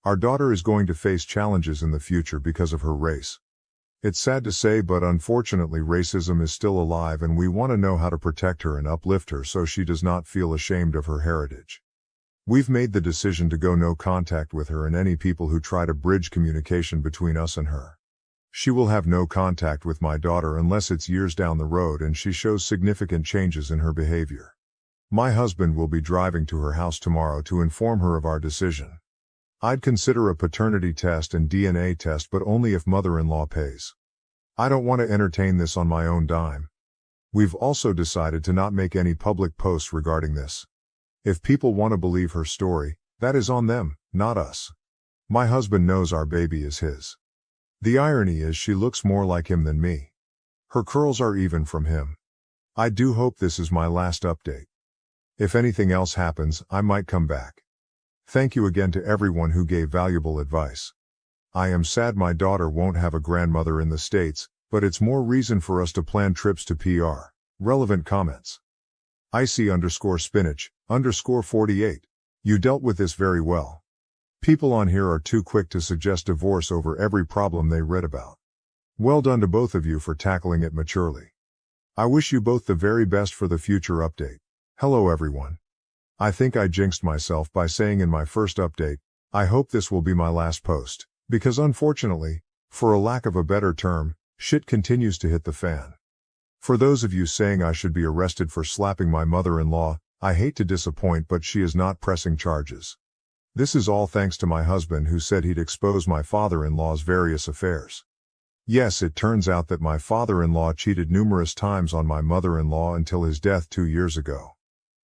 S2: Our daughter is going to face challenges in the future because of her race. It's sad to say, but unfortunately racism is still alive and we want to know how to protect her and uplift her so she does not feel ashamed of her heritage. We've made the decision to go no contact with her and any people who try to bridge communication between us and her. She will have no contact with my daughter unless it's years down the road and she shows significant changes in her behavior. My husband will be driving to her house tomorrow to inform her of our decision. I'd consider a paternity test and DNA test, but only if mother-in-law pays. I don't want to entertain this on my own dime. We've also decided to not make any public posts regarding this. If people want to believe her story, that is on them, not us. My husband knows our baby is his. The irony is she looks more like him than me. Her curls are even from him. I do hope this is my last update. If anything else happens, I might come back. Thank you again to everyone who gave valuable advice. I am sad my daughter won't have a grandmother in the States, but it's more reason for us to plan trips to PR. Relevant comments. Icy_spinach_48. You dealt with this very well. People on here are too quick to suggest divorce over every problem they read about. Well done to both of you for tackling it maturely. I wish you both the very best for the future update. Hello everyone. I think I jinxed myself by saying in my first update, I hope this will be my last post, because unfortunately, for a lack of a better term, shit continues to hit the fan. For those of you saying I should be arrested for slapping my mother-in-law, I hate to disappoint, but she is not pressing charges. This is all thanks to my husband, who said he'd expose my father-in-law's various affairs. Yes, it turns out that my father-in-law cheated numerous times on my mother-in-law until his death 2 years ago.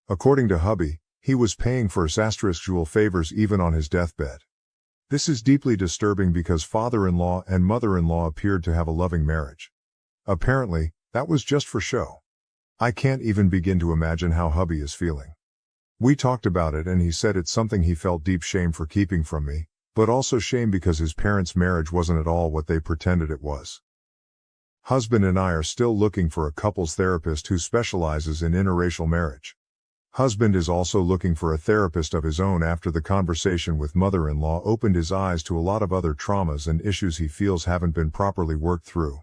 S2: According to hubby, he was paying for sastrictual favors even on his deathbed. This is deeply disturbing because father-in-law and mother-in-law appeared to have a loving marriage. Apparently, that was just for show. I can't even begin to imagine how hubby is feeling. We talked about it and he said it's something he felt deep shame for keeping from me, but also shame because his parents' marriage wasn't at all what they pretended it was. Husband and I are still looking for a couples therapist who specializes in interracial marriage. Husband is also looking for a therapist of his own after the conversation with mother-in-law opened his eyes to a lot of other traumas and issues he feels haven't been properly worked through.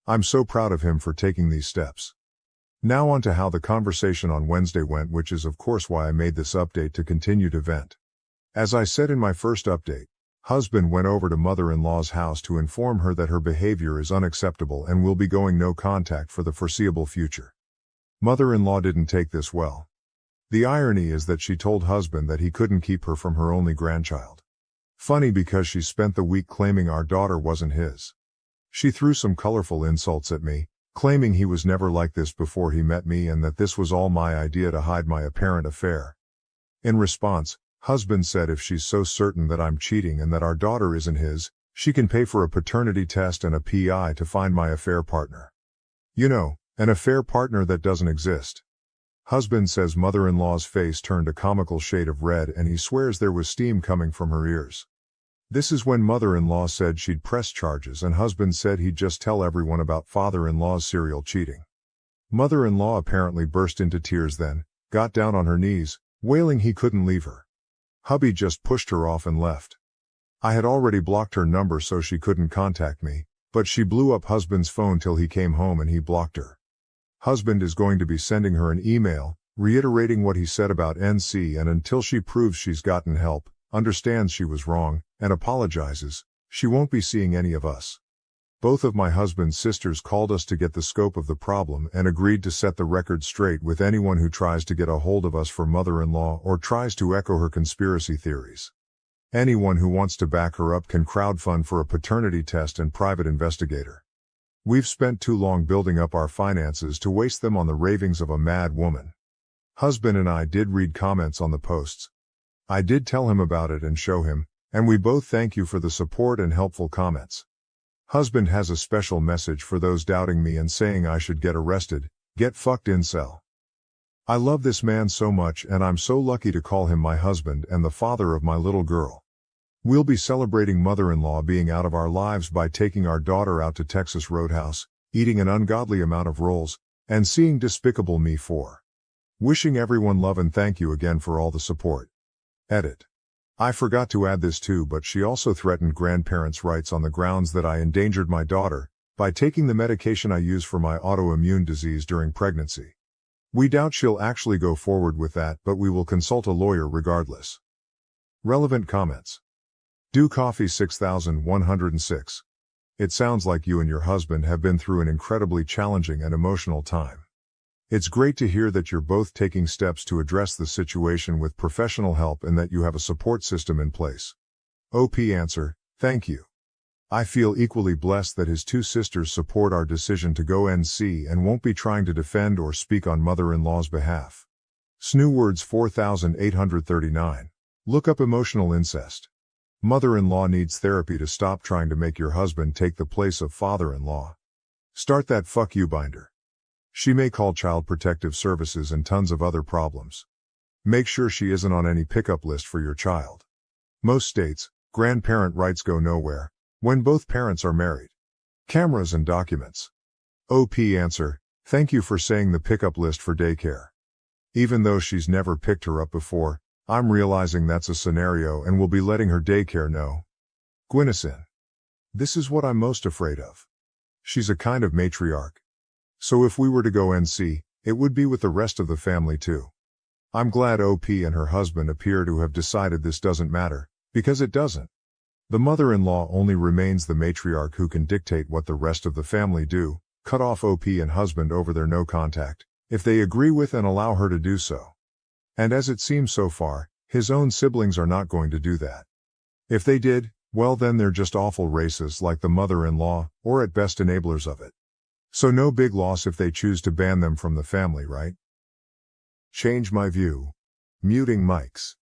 S2: I'm so proud of him for taking these steps. Now on to how the conversation on Wednesday went, which is of course why I made this update to continue to vent. As I said in my first update, husband went over to mother-in-law's house to inform her that her behavior is unacceptable and will be going no contact for the foreseeable future. Mother-in-law didn't take this well. The irony is that she told husband that he couldn't keep her from her only grandchild. Funny because she spent the week claiming our daughter wasn't his. She threw some colorful insults at me, claiming he was never like this before he met me and that this was all my idea to hide my apparent affair. In response, husband said if she's so certain that I'm cheating and that our daughter isn't his, she can pay for a paternity test and a PI to find my affair partner. You know, an affair partner that doesn't exist. Husband says mother-in-law's face turned a comical shade of red and he swears there was steam coming from her ears. This is when mother-in-law said she'd press charges and husband said he'd just tell everyone about father-in-law's serial cheating. Mother-in-law apparently burst into tears then, got down on her knees, wailing he couldn't leave her. Hubby just pushed her off and left. I had already blocked her number so she couldn't contact me, but she blew up husband's phone till he came home and he blocked her. Husband is going to be sending her an email, reiterating what he said about NC, and until she proves she's gotten help, understands she was wrong, and apologizes, she won't be seeing any of us. Both of my husband's sisters called us to get the scope of the problem and agreed to set the record straight with anyone who tries to get a hold of us for mother-in-law or tries to echo her conspiracy theories. Anyone who wants to back her up can crowdfund for a paternity test and private investigator. We've spent too long building up our finances to waste them on the ravings of a mad woman. Husband and I did read comments on the posts. I did tell him about it and show him, and we both thank you for the support and helpful comments. Husband has a special message for those doubting me and saying I should get arrested, get fucked incel. I love this man so much and I'm so lucky to call him my husband and the father of my little girl. We'll be celebrating mother-in-law being out of our lives by taking our daughter out to Texas Roadhouse, eating an ungodly amount of rolls, and seeing Despicable Me 4. Wishing everyone love and thank you again for all the support. Edit. I forgot to add this too, but she also threatened grandparents' rights on the grounds that I endangered my daughter by taking the medication I use for my autoimmune disease during pregnancy. We doubt she'll actually go forward with that, but we will consult a lawyer regardless. Relevant comments. Do Coffee 6106. It sounds like you and your husband have been through an incredibly challenging and emotional time. It's great to hear that you're both taking steps to address the situation with professional help and that you have a support system in place. OP answer, thank you. I feel equally blessed that his two sisters support our decision to go NC and won't be trying to defend or speak on mother-in-law's behalf. Snoowords 4839. Look up emotional incest. Mother-in-law needs therapy to stop trying to make your husband take the place of father-in-law. Start that fuck you binder. She may call Child Protective Services and tons of other problems. Make sure she isn't on any pickup list for your child. Most states, grandparent rights go nowhere when both parents are married. Cameras and documents. OP answer, thank you for saying the pickup list for daycare. Even though she's never picked her up before, I'm realizing that's a scenario and will be letting her daycare know. Gwynison. This is what I'm most afraid of. She's a kind of matriarch. So if we were to go NC, it would be with the rest of the family too. I'm glad OP and her husband appear to have decided this doesn't matter, because it doesn't. The mother-in-law only remains the matriarch who can dictate what the rest of the family do, cut off OP and husband over their no contact, if they agree with and allow her to do so. And as it seems so far, his own siblings are not going to do that. If they did, well then they're just awful racists like the mother-in-law, or at best enablers of it. So no big loss if they choose to ban them from the family, right? Change my view. Muting mics.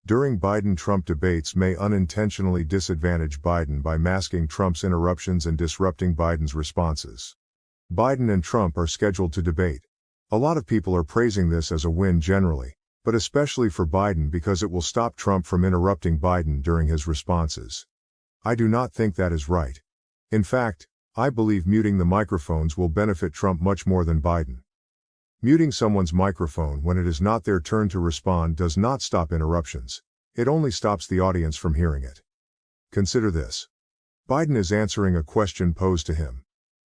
S2: During Biden-Trump debates may unintentionally disadvantage Biden by masking Trump's interruptions and disrupting Biden's responses. Biden and Trump are scheduled to debate. A lot of people are praising this as a win generally, but especially for Biden because it will stop Trump from interrupting Biden during his responses. I do not think that is right. In fact, I believe muting the microphones will benefit Trump much more than Biden. Muting someone's microphone when it is not their turn to respond does not stop interruptions. It only stops the audience from hearing it. Consider this. Biden is answering a question posed to him.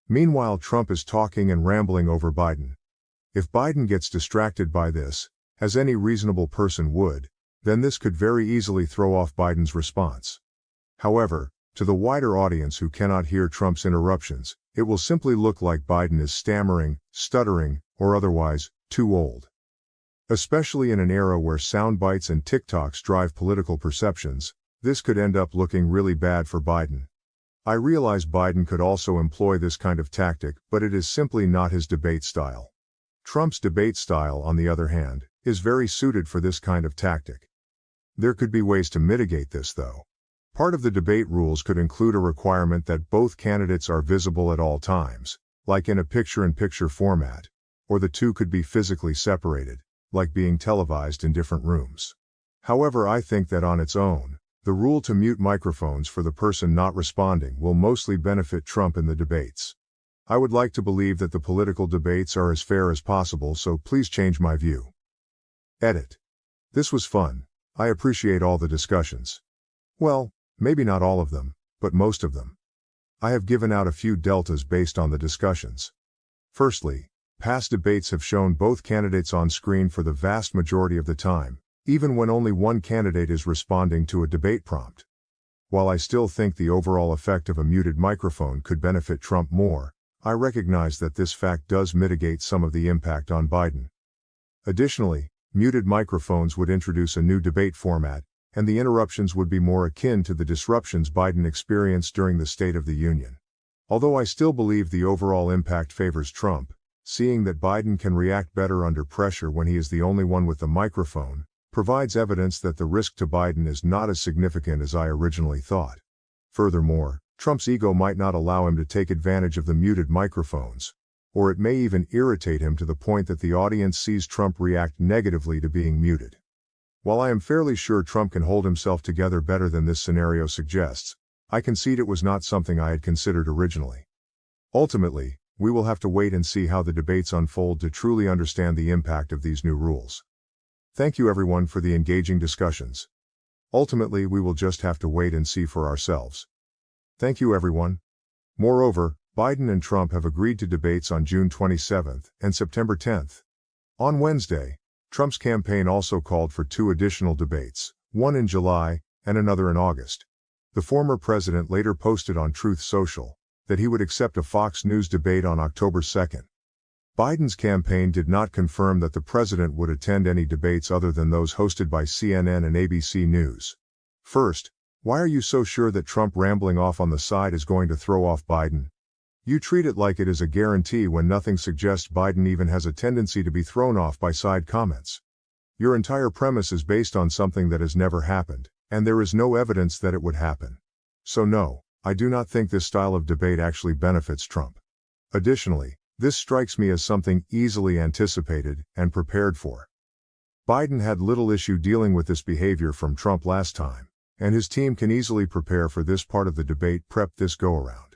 S2: Meanwhile, Trump is talking and rambling over Biden. If Biden gets distracted by this, as any reasonable person would, then this could very easily throw off Biden's response. However, to the wider audience who cannot hear Trump's interruptions, it will simply look like Biden is stammering, stuttering, or otherwise, too old. Especially in an era where sound bites and TikToks drive political perceptions, this could end up looking really bad for Biden. I realize Biden could also employ this kind of tactic, but it is simply not his debate style. Trump's debate style, on the other hand, is very suited for this kind of tactic. There could be ways to mitigate this, though. Part of the debate rules could include a requirement that both candidates are visible at all times, like in a picture-in-picture format, or the two could be physically separated, like being televised in different rooms. However, I think that on its own, the rule to mute microphones for the person not responding will mostly benefit Trump in the debates. I would like to believe that the political debates are as fair as possible, so please change my view. Edit. This was fun. I appreciate all the discussions. Well, maybe not all of them, but most of them. I have given out a few deltas based on the discussions. Firstly, past debates have shown both candidates on screen for the vast majority of the time, even when only one candidate is responding to a debate prompt. While I still think the overall effect of a muted microphone could benefit Trump more, I recognize that this fact does mitigate some of the impact on Biden. Additionally, muted microphones would introduce a new debate format, and the interruptions would be more akin to the disruptions Biden experienced during the State of the Union. Although I still believe the overall impact favors Trump, seeing that Biden can react better under pressure when he is the only one with the microphone, provides evidence that the risk to Biden is not as significant as I originally thought. Furthermore, Trump's ego might not allow him to take advantage of the muted microphones, or it may even irritate him to the point that the audience sees Trump react negatively to being muted. While I am fairly sure Trump can hold himself together better than this scenario suggests, I concede it was not something I had considered originally. Ultimately, we will have to wait and see how the debates unfold to truly understand the impact of these new rules. Thank you everyone for the engaging discussions. Ultimately, we will just have to wait and see for ourselves. Thank you everyone. Moreover, Biden and Trump have agreed to debates on June 27th and September 10th. On Wednesday, Trump's campaign also called for 2 additional debates, one in July and another in August. The former president later posted on Truth Social that he would accept a Fox News debate on October 2nd. Biden's campaign did not confirm that the president would attend any debates other than those hosted by CNN and ABC News. First, why are you so sure that Trump rambling off on the side is going to throw off Biden? You treat it like it is a guarantee when nothing suggests Biden even has a tendency to be thrown off by side comments. Your entire premise is based on something that has never happened, and there is no evidence that it would happen. So no, I do not think this style of debate actually benefits Trump. Additionally, this strikes me as something easily anticipated and prepared for. Biden had little issue dealing with this behavior from Trump last time, and his team can easily prepare for this part of the debate prep this go-around.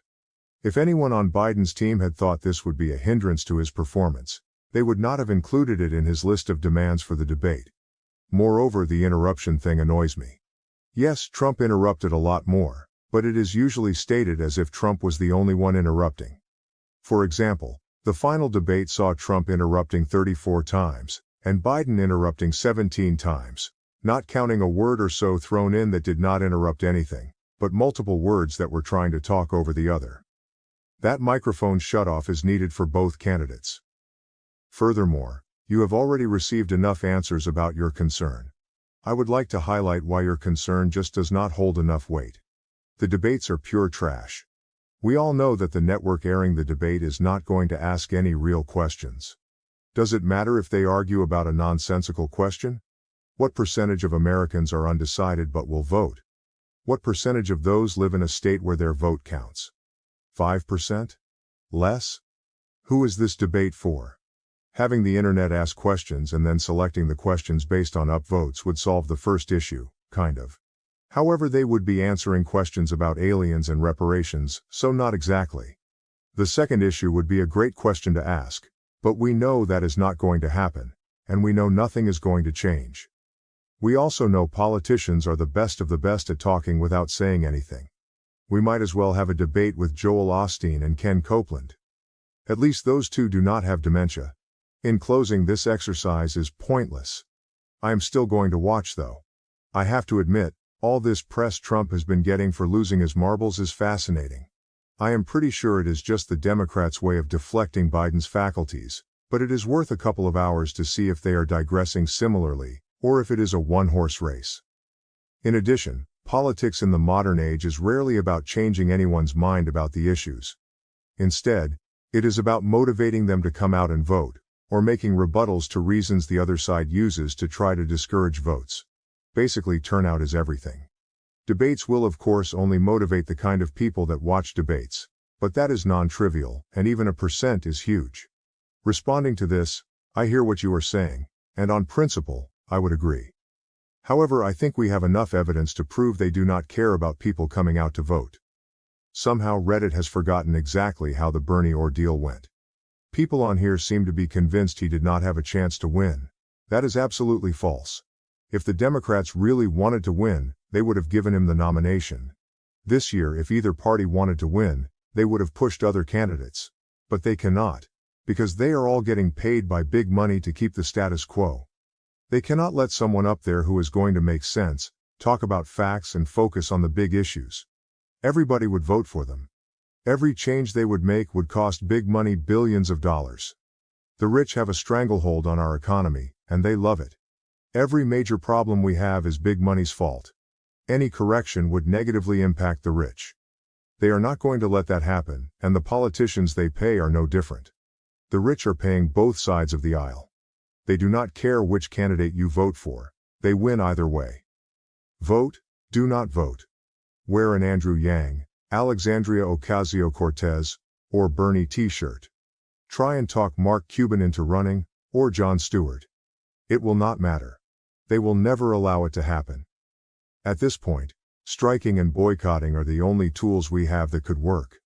S2: If anyone on Biden's team had thought this would be a hindrance to his performance, they would not have included it in his list of demands for the debate. Moreover, the interruption thing annoys me. Yes, Trump interrupted a lot more, but it is usually stated as if Trump was the only one interrupting. For example, the final debate saw Trump interrupting 34 times, and Biden interrupting 17 times, not counting a word or so thrown in that did not interrupt anything, but multiple words that were trying to talk over the other. That microphone shutoff is needed for both candidates. Furthermore, you have already received enough answers about your concern. I would like to highlight why your concern just does not hold enough weight. The debates are pure trash. We all know that the network airing the debate is not going to ask any real questions. Does it matter if they argue about a nonsensical question? What percentage of Americans are undecided but will vote? What percentage of those live in a state where their vote counts? 5%? Less? Who is this debate for? Having the internet ask questions and then selecting the questions based on upvotes would solve the first issue, kind of. However, they would be answering questions about aliens and reparations, so not exactly. The second issue would be a great question to ask. But we know that is not going to happen, and we know nothing is going to change. We also know politicians are the best of the best at talking without saying anything. We might as well have a debate with Joel Osteen and Ken Copeland. At least those two do not have dementia. In closing, this exercise is pointless. I am still going to watch though. I have to admit, all this press Trump has been getting for losing his marbles is fascinating. I am pretty sure it is just the Democrats' way of deflecting Biden's faculties, but it is worth a couple of hours to see if they are digressing similarly, or if it is a one-horse race. In addition, politics in the modern age is rarely about changing anyone's mind about the issues. Instead, it is about motivating them to come out and vote, or making rebuttals to reasons the other side uses to try to discourage votes. Basically, turnout is everything. Debates will of course only motivate the kind of people that watch debates, but that is non-trivial, and even a percent is huge. Responding to this, I hear what you are saying, and on principle, I would agree. However, I think we have enough evidence to prove they do not care about people coming out to vote. Somehow Reddit has forgotten exactly how the Bernie ordeal went. People on here seem to be convinced he did not have a chance to win. That is absolutely false. If the Democrats really wanted to win, they would have given him the nomination. This year, if either party wanted to win, they would have pushed other candidates. But they cannot, because they are all getting paid by big money to keep the status quo. They cannot let someone up there who is going to make sense, talk about facts and focus on the big issues. Everybody would vote for them. Every change they would make would cost big money, billions of dollars. The rich have a stranglehold on our economy, and they love it. Every major problem we have is big money's fault. Any correction would negatively impact the rich. They are not going to let that happen, and the politicians they pay are no different. The rich are paying both sides of the aisle. They do not care which candidate you vote for, they win either way. Vote, do not vote. Wear an Andrew Yang, Alexandria Ocasio-Cortez, or Bernie t-shirt. Try and talk Mark Cuban into running, or Jon Stewart. It will not matter. They will never allow it to happen. At this point, striking and boycotting are the only tools we have that could work.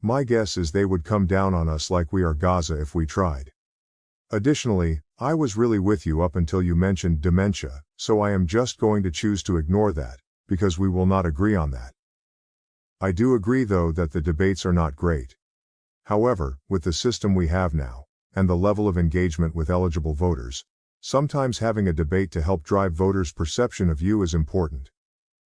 S2: My guess is they would come down on us like we are Gaza if we tried. Additionally, I was really with you up until you mentioned dementia, so I am just going to choose to ignore that, because we will not agree on that. I do agree though that the debates are not great. However, with the system we have now, and the level of engagement with eligible voters, sometimes having a debate to help drive voters' perception of you is important.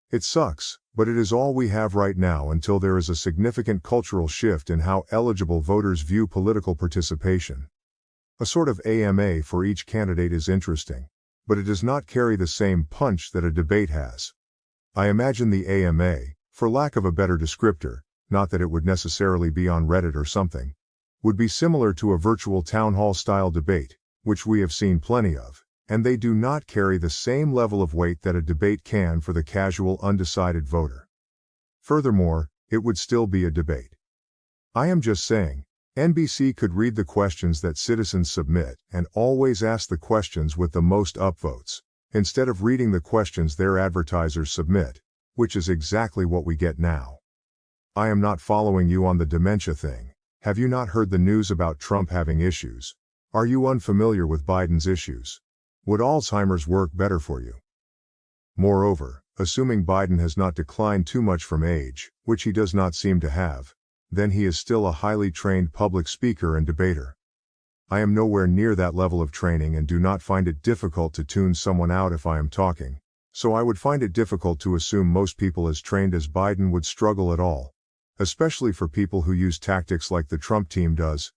S2: It sucks, but it is all we have right now until there is a significant cultural shift in how eligible voters view political participation. A sort of AMA for each candidate is interesting, but it does not carry the same punch that a debate has. I imagine the AMA, for lack of a better descriptor, not that it would necessarily be on Reddit or something, would be similar to a virtual town hall style debate, which we have seen plenty of, and they do not carry the same level of weight that a debate can for the casual undecided voter. Furthermore, it would still be a debate. I am just saying, NBC could read the questions that citizens submit and always ask the questions with the most upvotes, instead of reading the questions their advertisers submit, which is exactly what we get now. I am not following you on the dementia thing. Have you not heard the news about Trump having issues? Are you unfamiliar with Biden's issues? Would Alzheimer's work better for you? Moreover, assuming Biden has not declined too much from age, which he does not seem to have, then he is still a highly trained public speaker and debater. I am nowhere near that level of training and do not find it difficult to tune someone out if I am talking, so I would find it difficult to assume most people as trained as Biden would struggle at all, especially for people who use tactics like the Trump team does.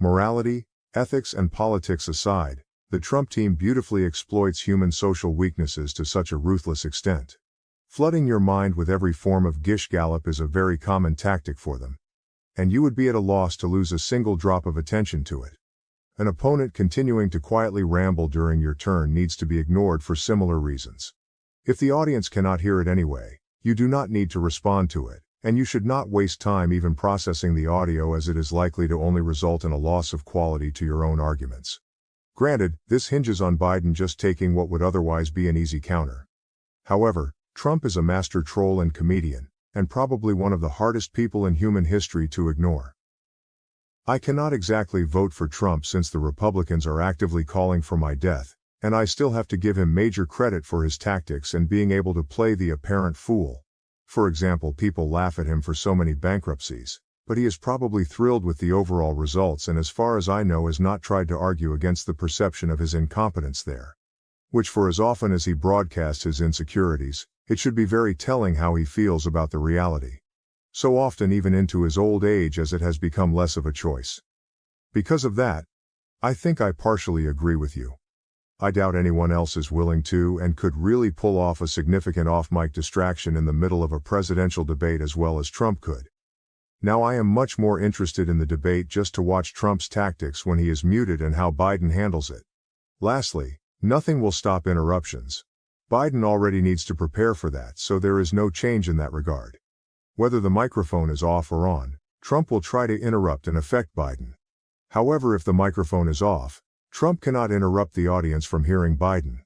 S2: Morality, ethics and politics aside, the Trump team beautifully exploits human social weaknesses to such a ruthless extent. Flooding your mind with every form of gish gallop is a very common tactic for them. And you would be at a loss to lose a single drop of attention to it. An opponent continuing to quietly ramble during your turn needs to be ignored for similar reasons. If the audience cannot hear it anyway, you do not need to respond to it, and you should not waste time even processing the audio as it is likely to only result in a loss of quality to your own arguments. Granted, this hinges on Biden just taking what would otherwise be an easy counter. However, Trump is a master troll and comedian, and probably one of the hardest people in human history to ignore. I cannot exactly vote for Trump since the Republicans are actively calling for my death, and I still have to give him major credit for his tactics and being able to play the apparent fool. For example, people laugh at him for so many bankruptcies, but he is probably thrilled with the overall results and as far as I know has not tried to argue against the perception of his incompetence there. Which for as often as he broadcasts his insecurities, it should be very telling how he feels about the reality. So often even into his old age as it has become less of a choice. Because of that, I think I partially agree with you. I doubt anyone else is willing to and could really pull off a significant off-mic distraction in the middle of a presidential debate as well as Trump could. Now I am much more interested in the debate just to watch Trump's tactics when he is muted and how Biden handles it. Lastly, nothing will stop interruptions. Biden already needs to prepare for that, so there is no change in that regard. Whether the microphone is off or on, Trump will try to interrupt and affect Biden. However, if the microphone is off, Trump cannot interrupt the audience from hearing Biden.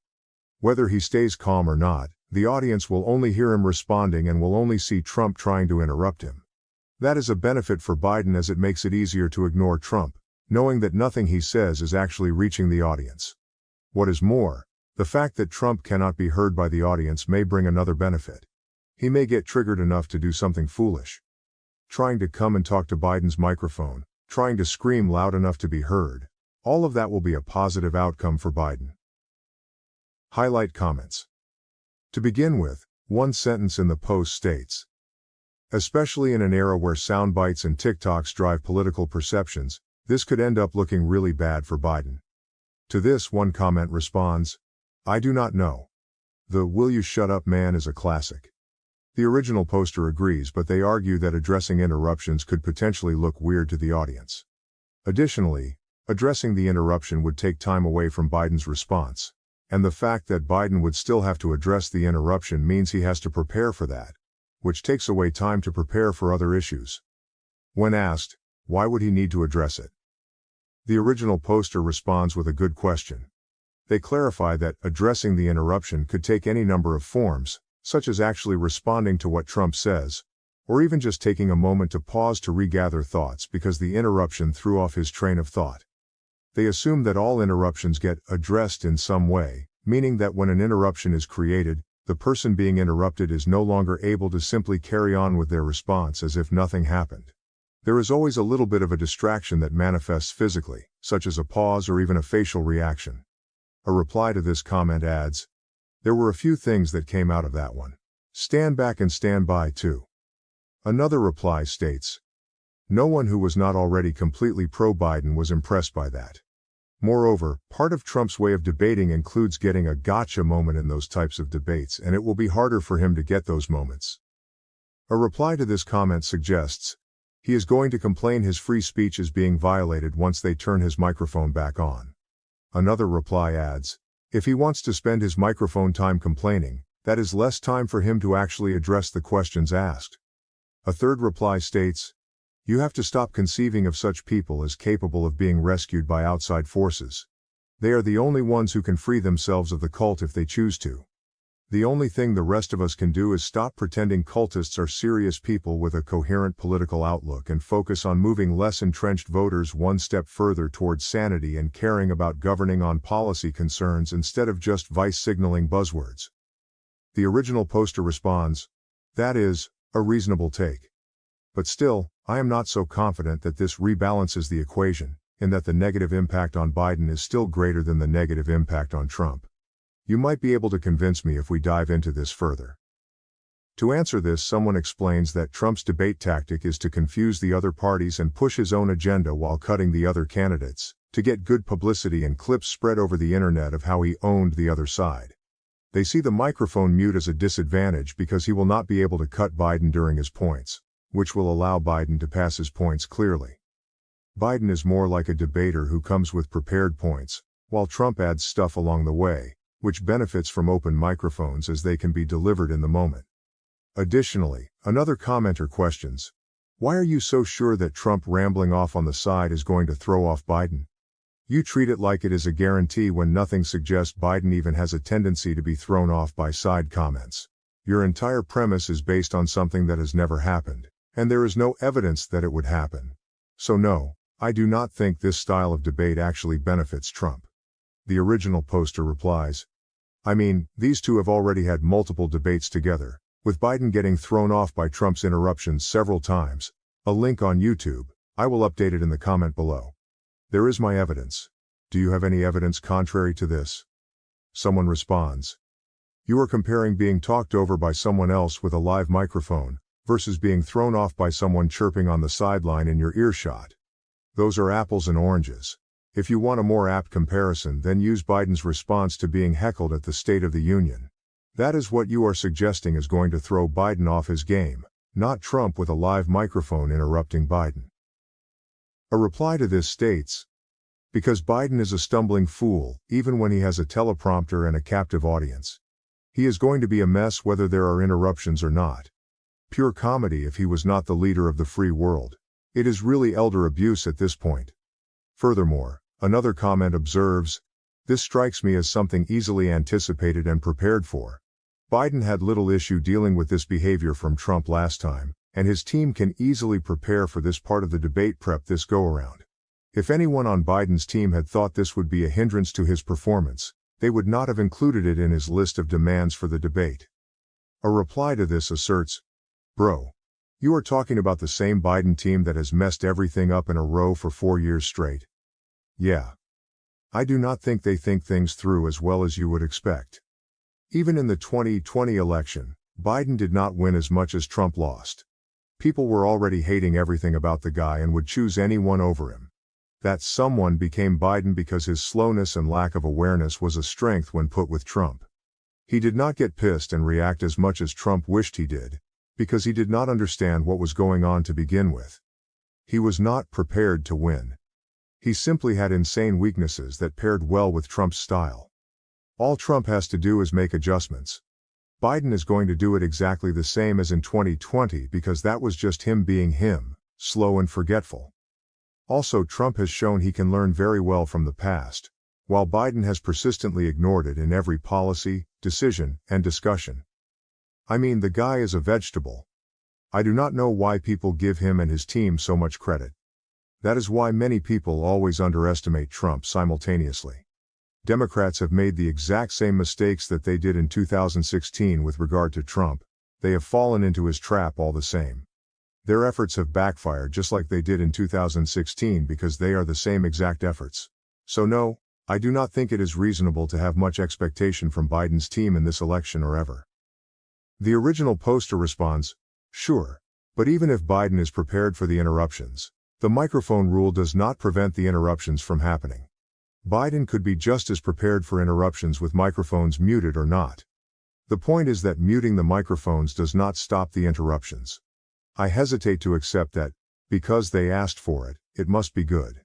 S2: Whether he stays calm or not, the audience will only hear him responding and will only see Trump trying to interrupt him. That is a benefit for Biden as it makes it easier to ignore Trump, knowing that nothing he says is actually reaching the audience. What is more, the fact that Trump cannot be heard by the audience may bring another benefit. He may get triggered enough to do something foolish. Trying to come and talk to Biden's microphone, trying to scream loud enough to be heard, all of that will be a positive outcome for Biden. Highlight comments. To begin with, one sentence in the post states, especially in an era where sound bites and TikToks drive political perceptions, this could end up looking really bad for Biden. To this, one comment responds, I do not know. The "will you shut up man" is a classic. The original poster agrees, but they argue that addressing interruptions could potentially look weird to the audience. Additionally, addressing the interruption would take time away from Biden's response, and the fact that Biden would still have to address the interruption means he has to prepare for that, which takes away time to prepare for other issues. When asked, why would he need to address it? The original poster responds with a good question. They clarify that addressing the interruption could take any number of forms, such as actually responding to what Trump says, or even just taking a moment to pause to regather thoughts because the interruption threw off his train of thought. They assume that all interruptions get addressed in some way, meaning that when an interruption is created, the person being interrupted is no longer able to simply carry on with their response as if nothing happened. There is always a little bit of a distraction that manifests physically, such as a pause or even a facial reaction. A reply to this comment adds, there were a few things that came out of that one. Stand back and stand by too. Another reply states, no one who was not already completely pro-Biden was impressed by that. Moreover, part of Trump's way of debating includes getting a gotcha moment in those types of debates, and it will be harder for him to get those moments. A reply to this comment suggests, he is going to complain his free speech is being violated once they turn his microphone back on. Another reply adds, if he wants to spend his microphone time complaining, that is less time for him to actually address the questions asked. A third reply states, you have to stop conceiving of such people as capable of being rescued by outside forces. They are the only ones who can free themselves of the cult if they choose to. The only thing the rest of us can do is stop pretending cultists are serious people with a coherent political outlook and focus on moving less entrenched voters one step further towards sanity and caring about governing on policy concerns instead of just vice signaling buzzwords. The original poster responds, that is a reasonable take. But still, I am not so confident that this rebalances the equation, in that the negative impact on Biden is still greater than the negative impact on Trump. You might be able to convince me if we dive into this further. To answer this, someone explains that Trump's debate tactic is to confuse the other parties and push his own agenda while cutting the other candidates, to get good publicity and clips spread over the internet of how he owned the other side. They see the microphone mute as a disadvantage because he will not be able to cut Biden during his points, which will allow Biden to pass his points clearly. Biden is more like a debater who comes with prepared points, while Trump adds stuff along the way, which benefits from open microphones as they can be delivered in the moment. Additionally, another commenter questions, why are you so sure that Trump rambling off on the side is going to throw off Biden? You treat it like it is a guarantee when nothing suggests Biden even has a tendency to be thrown off by side comments. Your entire premise is based on something that has never happened, and there is no evidence that it would happen. So no, I do not think this style of debate actually benefits Trump. The original poster replies, I mean, these two have already had multiple debates together, with Biden getting thrown off by Trump's interruptions several times. A link on YouTube, I will update it in the comment below. There is my evidence. Do you have any evidence contrary to this? Someone responds, you are comparing being talked over by someone else with a live microphone, versus being thrown off by someone chirping on the sideline in your earshot. Those are apples and oranges. If you want a more apt comparison, then use Biden's response to being heckled at the State of the Union. That is what you are suggesting is going to throw Biden off his game, not Trump with a live microphone interrupting Biden. A reply to this states, because Biden is a stumbling fool, even when he has a teleprompter and a captive audience. He is going to be a mess whether there are interruptions or not. Pure comedy if he was not the leader of the free world. It is really elder abuse at this point. Furthermore, another comment observes, this strikes me as something easily anticipated and prepared for. Biden had little issue dealing with this behavior from Trump last time, and his team can easily prepare for this part of the debate prep this go-around. If anyone on Biden's team had thought this would be a hindrance to his performance, they would not have included it in his list of demands for the debate. A reply to this asserts, bro, you are talking about the same Biden team that has messed everything up in a row for 4 years straight. Yeah. I do not think they think things through as well as you would expect. Even in the 2020 election, Biden did not win as much as Trump lost. People were already hating everything about the guy and would choose anyone over him. That someone became Biden because his slowness and lack of awareness was a strength when put with Trump. He did not get pissed and react as much as Trump wished he did, because he did not understand what was going on to begin with. He was not prepared to win. He simply had insane weaknesses that paired well with Trump's style. All Trump has to do is make adjustments. Biden is going to do it exactly the same as in 2020 because that was just him being him, slow and forgetful. Also, Trump has shown he can learn very well from the past, while Biden has persistently ignored it in every policy, decision, and discussion. I mean, the guy is a vegetable. I do not know why people give him and his team so much credit. That is why many people always underestimate Trump simultaneously. Democrats have made the exact same mistakes that they did in 2016 with regard to Trump. They have fallen into his trap all the same. Their efforts have backfired just like they did in 2016 because they are the same exact efforts. So no, I do not think it is reasonable to have much expectation from Biden's team in this election or ever. The original poster responds, sure, but even if Biden is prepared for the interruptions, the microphone rule does not prevent the interruptions from happening. Biden could be just as prepared for interruptions with microphones muted or not. The point is that muting the microphones does not stop the interruptions. I hesitate to accept that, because they asked for it, it must be good.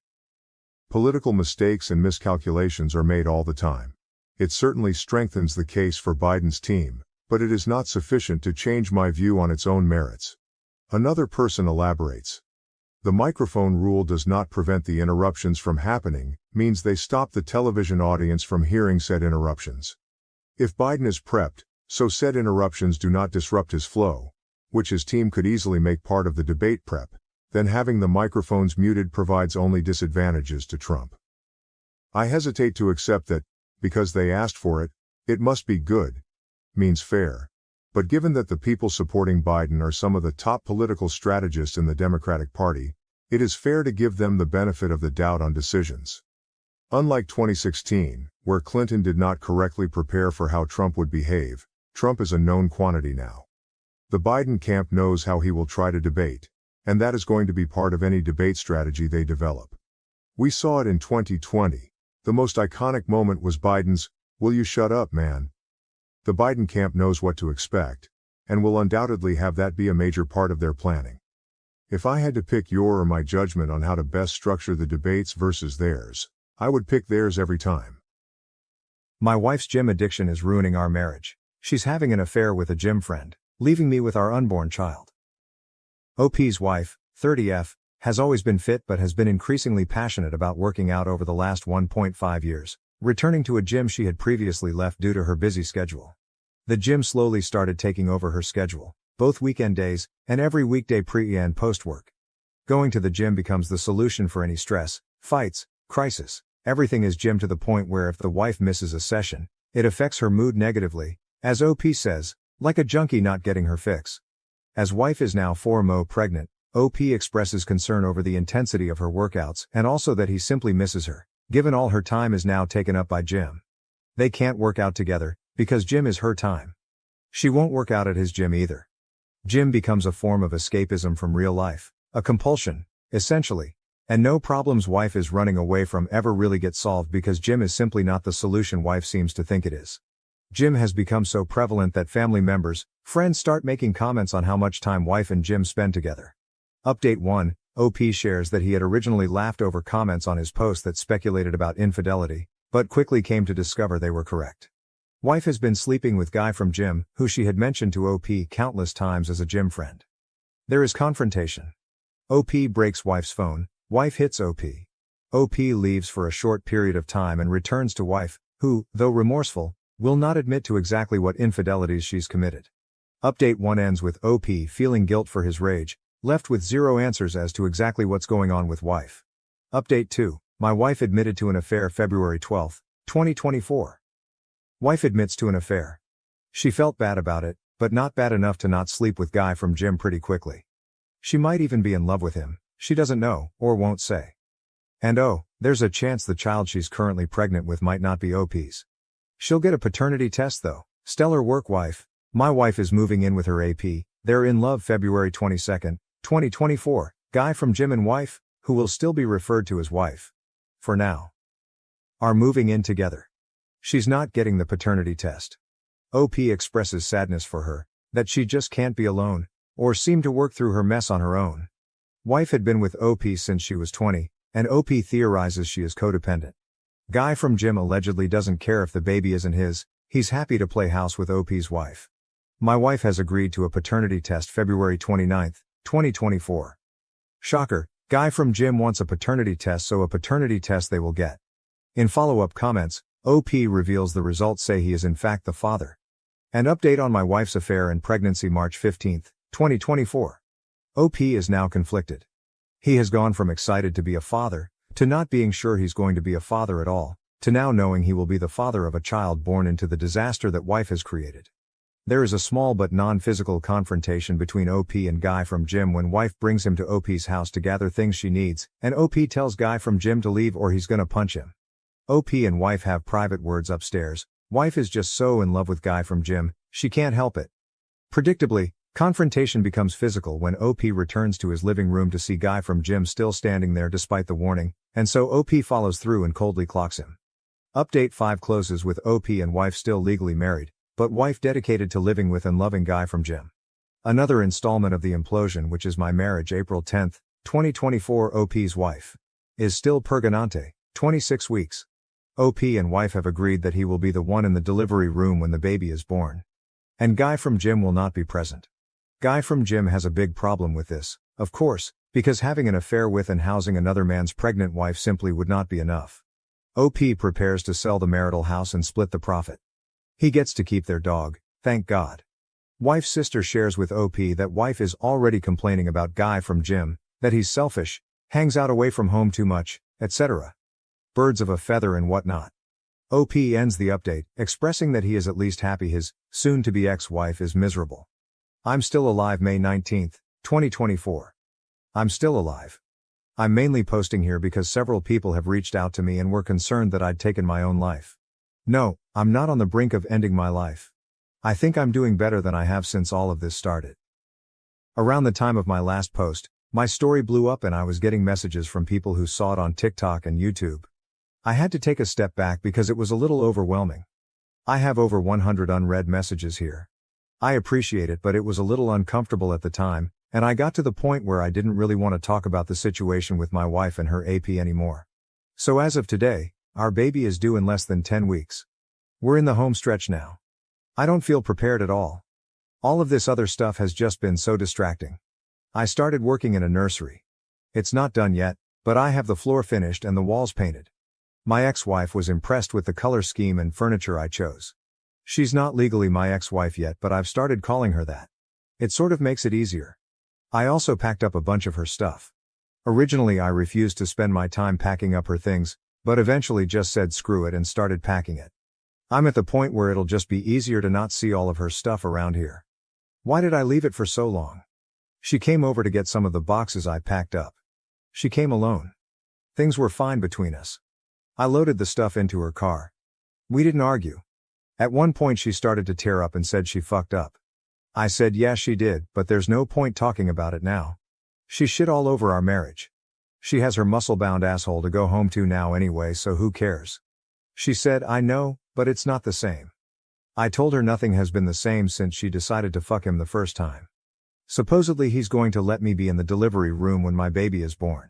S2: Political mistakes and miscalculations are made all the time. It certainly strengthens the case for Biden's team, but it is not sufficient to change my view on its own merits. Another person elaborates. The microphone rule does not prevent the interruptions from happening, means they stop the television audience from hearing said interruptions. If Biden is prepped, so said interruptions do not disrupt his flow, which his team could easily make part of the debate prep, then having the microphones muted provides only disadvantages to Trump. I hesitate to accept that, because they asked for it, it must be good, means fair. But given that the people supporting Biden are some of the top political strategists in the Democratic Party, it is fair to give them the benefit of the doubt on decisions. Unlike 2016, where Clinton did not correctly prepare for how Trump would behave, Trump is a known quantity now. The Biden camp knows how he will try to debate, and that is going to be part of any debate strategy they develop. We saw it in 2020. The most iconic moment was Biden's, "Will you shut up, man?" The Biden camp knows what to expect, and will undoubtedly have that be a major part of their planning. If I had to pick your or my judgment on how to best structure the debates versus theirs, I would pick theirs every time.
S1: My wife's gym addiction is ruining our marriage. She's having an affair with a gym friend, leaving me with our unborn child. OP's wife, 30F, has always been fit but has been increasingly passionate about working out over the last 1.5 years, returning to a gym she had previously left due to her busy schedule. The gym slowly started taking over her schedule, both weekend days, and every weekday pre- and post-work. Going to the gym becomes the solution for any stress, fights, crisis. Everything is gym to the point where if the wife misses a session, it affects her mood negatively, as OP says, like a junkie not getting her fix. As wife is now 4 months pregnant, OP expresses concern over the intensity of her workouts and also that he simply misses her, given all her time is now taken up by gym. They can't work out together, because gym is her time. She won't work out at his gym either. Gym becomes a form of escapism from real life, a compulsion, essentially. And no problems wife is running away from ever really get solved because gym is simply not the solution wife seems to think it is. Gym has become so prevalent that family members, friends start making comments on how much time wife and gym spend together. Update 1, OP shares that he had originally laughed over comments on his post that speculated about infidelity, but quickly came to discover they were correct. Wife has been sleeping with guy from gym, who she had mentioned to OP countless times as a gym friend. There is confrontation. OP breaks wife's phone, wife hits OP. OP leaves for a short period of time and returns to wife, who, though remorseful, will not admit to exactly what infidelities she's committed. Update 1 ends with OP feeling guilt for his rage, left with zero answers as to exactly what's going on with wife. Update 2, my wife admitted to an affair February 12, 2024. Wife admits to an affair. She felt bad about it, but not bad enough to not sleep with guy from gym pretty quickly. She might even be in love with him, she doesn't know, or won't say. And oh, there's a chance the child she's currently pregnant with might not be OP's. She'll get a paternity test though. Stellar work wife. My wife is moving in with her AP, they're in love February 22, 2024, guy from gym and wife, who will still be referred to as wife. For now. Are moving in together. She's not getting the paternity test. OP expresses sadness for her, that she just can't be alone, or seem to work through her mess on her own. Wife had been with OP since she was 20, and OP theorizes she is codependent. Guy from gym allegedly doesn't care if the baby isn't his, he's happy to play house with OP's wife. My wife has agreed to a paternity test February 29, 2024. Shocker, guy from gym wants a paternity test, so a paternity test they will get. In follow-up comments, OP reveals the results say he is in fact the father. An update on my wife's affair and pregnancy March 15, 2024. OP is now conflicted. He has gone from excited to be a father, to not being sure he's going to be a father at all, to now knowing he will be the father of a child born into the disaster that wife has created. There is a small but non-physical confrontation between OP and guy from gym when wife brings him to OP's house to gather things she needs, and OP tells guy from gym to leave or he's gonna punch him. OP and wife have private words upstairs. Wife is just so in love with guy from gym, she can't help it. Predictably, confrontation becomes physical when OP returns to his living room to see guy from gym still standing there despite the warning, and so OP follows through and coldly clocks him. Update 5 closes with OP and wife still legally married, but wife dedicated to living with and loving guy from gym. Another installment of the implosion, which is my marriage April 10, 2024. OP's wife is still purganante, 26 weeks. OP and wife have agreed that he will be the one in the delivery room when the baby is born. And guy from gym will not be present. Guy from gym has a big problem with this, of course, because having an affair with and housing another man's pregnant wife simply would not be enough. OP prepares to sell the marital house and split the profit. He gets to keep their dog, thank God. Wife's sister shares with OP that wife is already complaining about guy from gym, that he's selfish, hangs out away from home too much, etc. Birds of a feather and whatnot. OP ends the update, expressing that he is at least happy his soon-to-be ex-wife is miserable. I'm still alive May 19, 2024. I'm still alive. I'm mainly posting here because several people have reached out to me and were concerned that I'd taken my own life. No, I'm not on the brink of ending my life. I think I'm doing better than I have since all of this started. Around the time of my last post, my story blew up and I was getting messages from people who saw it on TikTok and YouTube. I had to take a step back because it was a little overwhelming. I have over 100 unread messages here. I appreciate it, but it was a little uncomfortable at the time, and I got to the point where I didn't really want to talk about the situation with my wife and her AP anymore. So as of today, our baby is due in less than 10 weeks. We're in the home stretch now. I don't feel prepared at all. All of this other stuff has just been so distracting. I started working in a nursery. It's not done yet, but I have the floor finished and the walls painted. My ex-wife was impressed with the color scheme and furniture I chose. She's not legally my ex-wife yet, but I've started calling her that. It sort of makes it easier. I also packed up a bunch of her stuff. Originally I refused to spend my time packing up her things, but eventually just said screw it and started packing it. I'm at the point where it'll just be easier to not see all of her stuff around here. Why did I leave it for so long? She came over to get some of the boxes I packed up. She came alone. Things were fine between us. I loaded the stuff into her car. We didn't argue. At one point she started to tear up and said she fucked up. I said yeah she did, but there's no point talking about it now. She shit all over our marriage. She has her muscle-bound asshole to go home to now anyway, so who cares? She said I know, but it's not the same. I told her nothing has been the same since she decided to fuck him the first time. Supposedly he's going to let me be in the delivery room when my baby is born.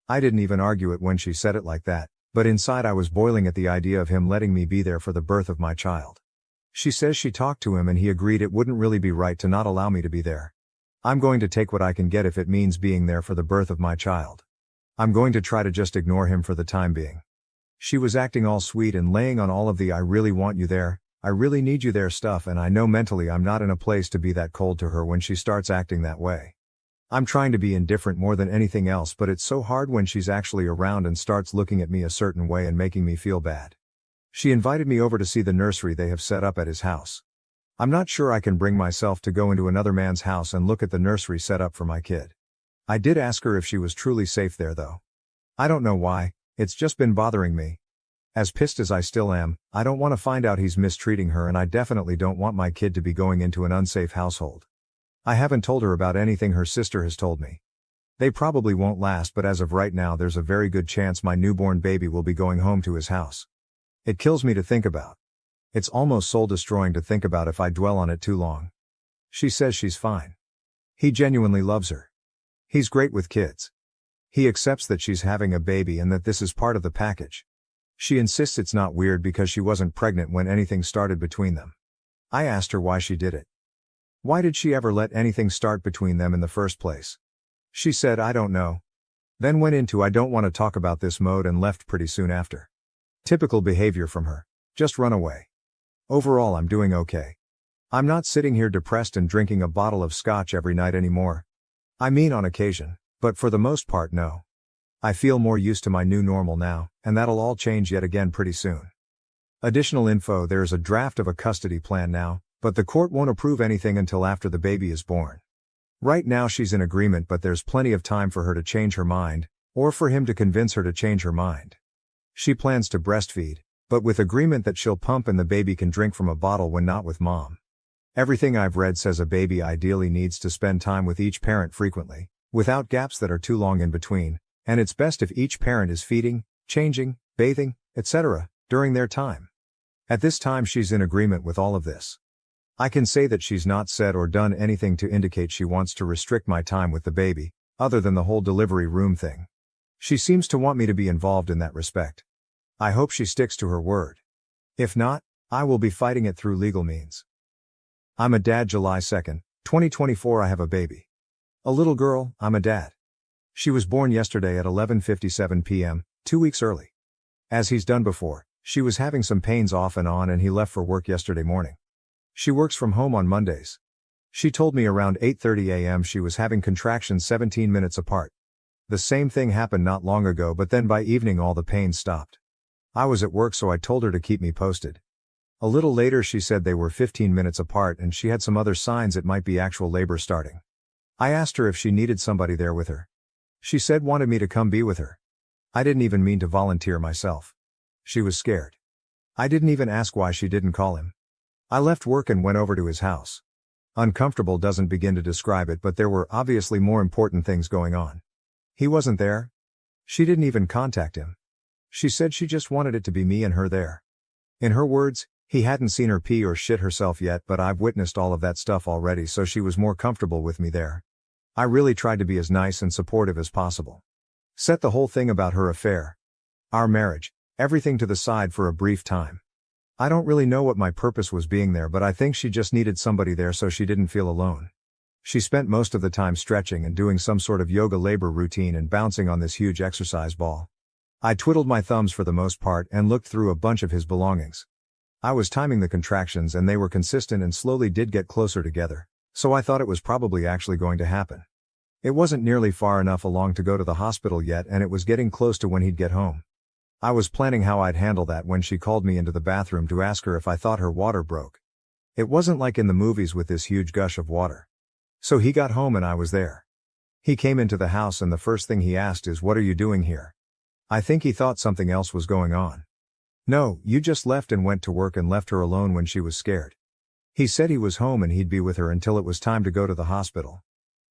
S1: I didn't even argue it when she said it like that, but inside I was boiling at the idea of him letting me be there for the birth of my child. She says she talked to him and he agreed it wouldn't really be right to not allow me to be there. I'm going to take what I can get if it means being there for the birth of my child. I'm going to try to just ignore him for the time being. She was acting all sweet and laying on all of the I really want you there, I really need you there stuff, and I know mentally I'm not in a place to be that cold to her when she starts acting that way. I'm trying to be indifferent more than anything else, but it's so hard when she's actually around and starts looking at me a certain way and making me feel bad. She invited me over to see the nursery they have set up at his house. I'm not sure I can bring myself to go into another man's house and look at the nursery set up for my kid. I did ask her if she was truly safe there though. I don't know why, it's just been bothering me. As pissed as I still am, I don't want to find out he's mistreating her, and I definitely don't want my kid to be going into an unsafe household. I haven't told her about anything her sister has told me. They probably won't last, but as of right now there's a very good chance my newborn baby will be going home to his house. It kills me to think about. It's almost soul-destroying to think about if I dwell on it too long. She says she's fine. He genuinely loves her. He's great with kids. He accepts that she's having a baby and that this is part of the package. She insists it's not weird because she wasn't pregnant when anything started between them. I asked her why she did it. Why did she ever let anything start between them in the first place? She said I don't know. Then went into I don't want to talk about this mode and left pretty soon after. Typical behavior from her. Just run away. Overall I'm doing okay. I'm not sitting here depressed and drinking a bottle of scotch every night anymore. I mean on occasion, but for the most part no. I feel more used to my new normal now, and that'll all change yet again pretty soon. Additional info: there is a draft of a custody plan now, but the court won't approve anything until after the baby is born. Right now she's in agreement, but there's plenty of time for her to change her mind, or for him to convince her to change her mind. She plans to breastfeed, but with agreement that she'll pump and the baby can drink from a bottle when not with mom. Everything I've read says a baby ideally needs to spend time with each parent frequently, without gaps that are too long in between, and it's best if each parent is feeding, changing, bathing, etc., during their time. At this time she's in agreement with all of this. I can say that she's not said or done anything to indicate she wants to restrict my time with the baby, other than the whole delivery room thing. She seems to want me to be involved in that respect. I hope she sticks to her word. If not, I will be fighting it through legal means. I'm a dad. July 2nd, 2024. I have a baby. A little girl. I'm a dad. She was born yesterday at 11:57 p.m., 2 weeks early. As he's done before, she was having some pains off and on and he left for work yesterday morning. She works from home on Mondays. She told me around 8:30 a.m. she was having contractions 17 minutes apart. The same thing happened not long ago, but then by evening all the pains stopped. I was at work, so I told her to keep me posted. A little later she said they were 15 minutes apart and she had some other signs it might be actual labor starting. I asked her if she needed somebody there with her. She said wanted me to come be with her. I didn't even mean to volunteer myself. She was scared. I didn't even ask why she didn't call him. I left work and went over to his house. Uncomfortable doesn't begin to describe it, but there were obviously more important things going on. He wasn't there. She didn't even contact him. She said she just wanted it to be me and her there. In her words, he hadn't seen her pee or shit herself yet, but I've witnessed all of that stuff already, so she was more comfortable with me there. I really tried to be as nice and supportive as possible. Set the whole thing about her affair, our marriage, everything to the side for a brief time. I don't really know what my purpose was being there, but I think she just needed somebody there so she didn't feel alone. She spent most of the time stretching and doing some sort of yoga labor routine and bouncing on this huge exercise ball. I twiddled my thumbs for the most part and looked through a bunch of his belongings. I was timing the contractions and they were consistent and slowly did get closer together, so I thought it was probably actually going to happen. It wasn't nearly far enough along to go to the hospital yet, and it was getting close to when he'd get home. I was planning how I'd handle that when she called me into the bathroom to ask her if I thought her water broke. It wasn't like in the movies with this huge gush of water. So he got home and I was there. He came into the house and the first thing he asked is, "What are you doing here?" I think he thought something else was going on. "No, you just left and went to work and left her alone when she was scared." He said he was home and he'd be with her until it was time to go to the hospital.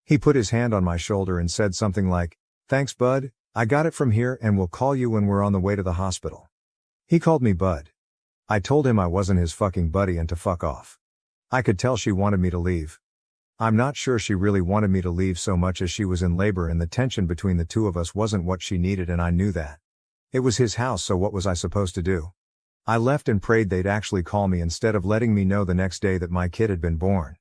S1: He put his hand on my shoulder and said something like, "Thanks, bud, I got it from here and we'll call you when we're on the way to the hospital." He called me bud. I told him I wasn't his fucking buddy and to fuck off. I could tell she wanted me to leave. I'm not sure she really wanted me to leave so much as she was in labor and the tension between the two of us wasn't what she needed, and I knew that. It was his house, so what was I supposed to do? I left and prayed they'd actually call me instead of letting me know the next day that my kid had been born.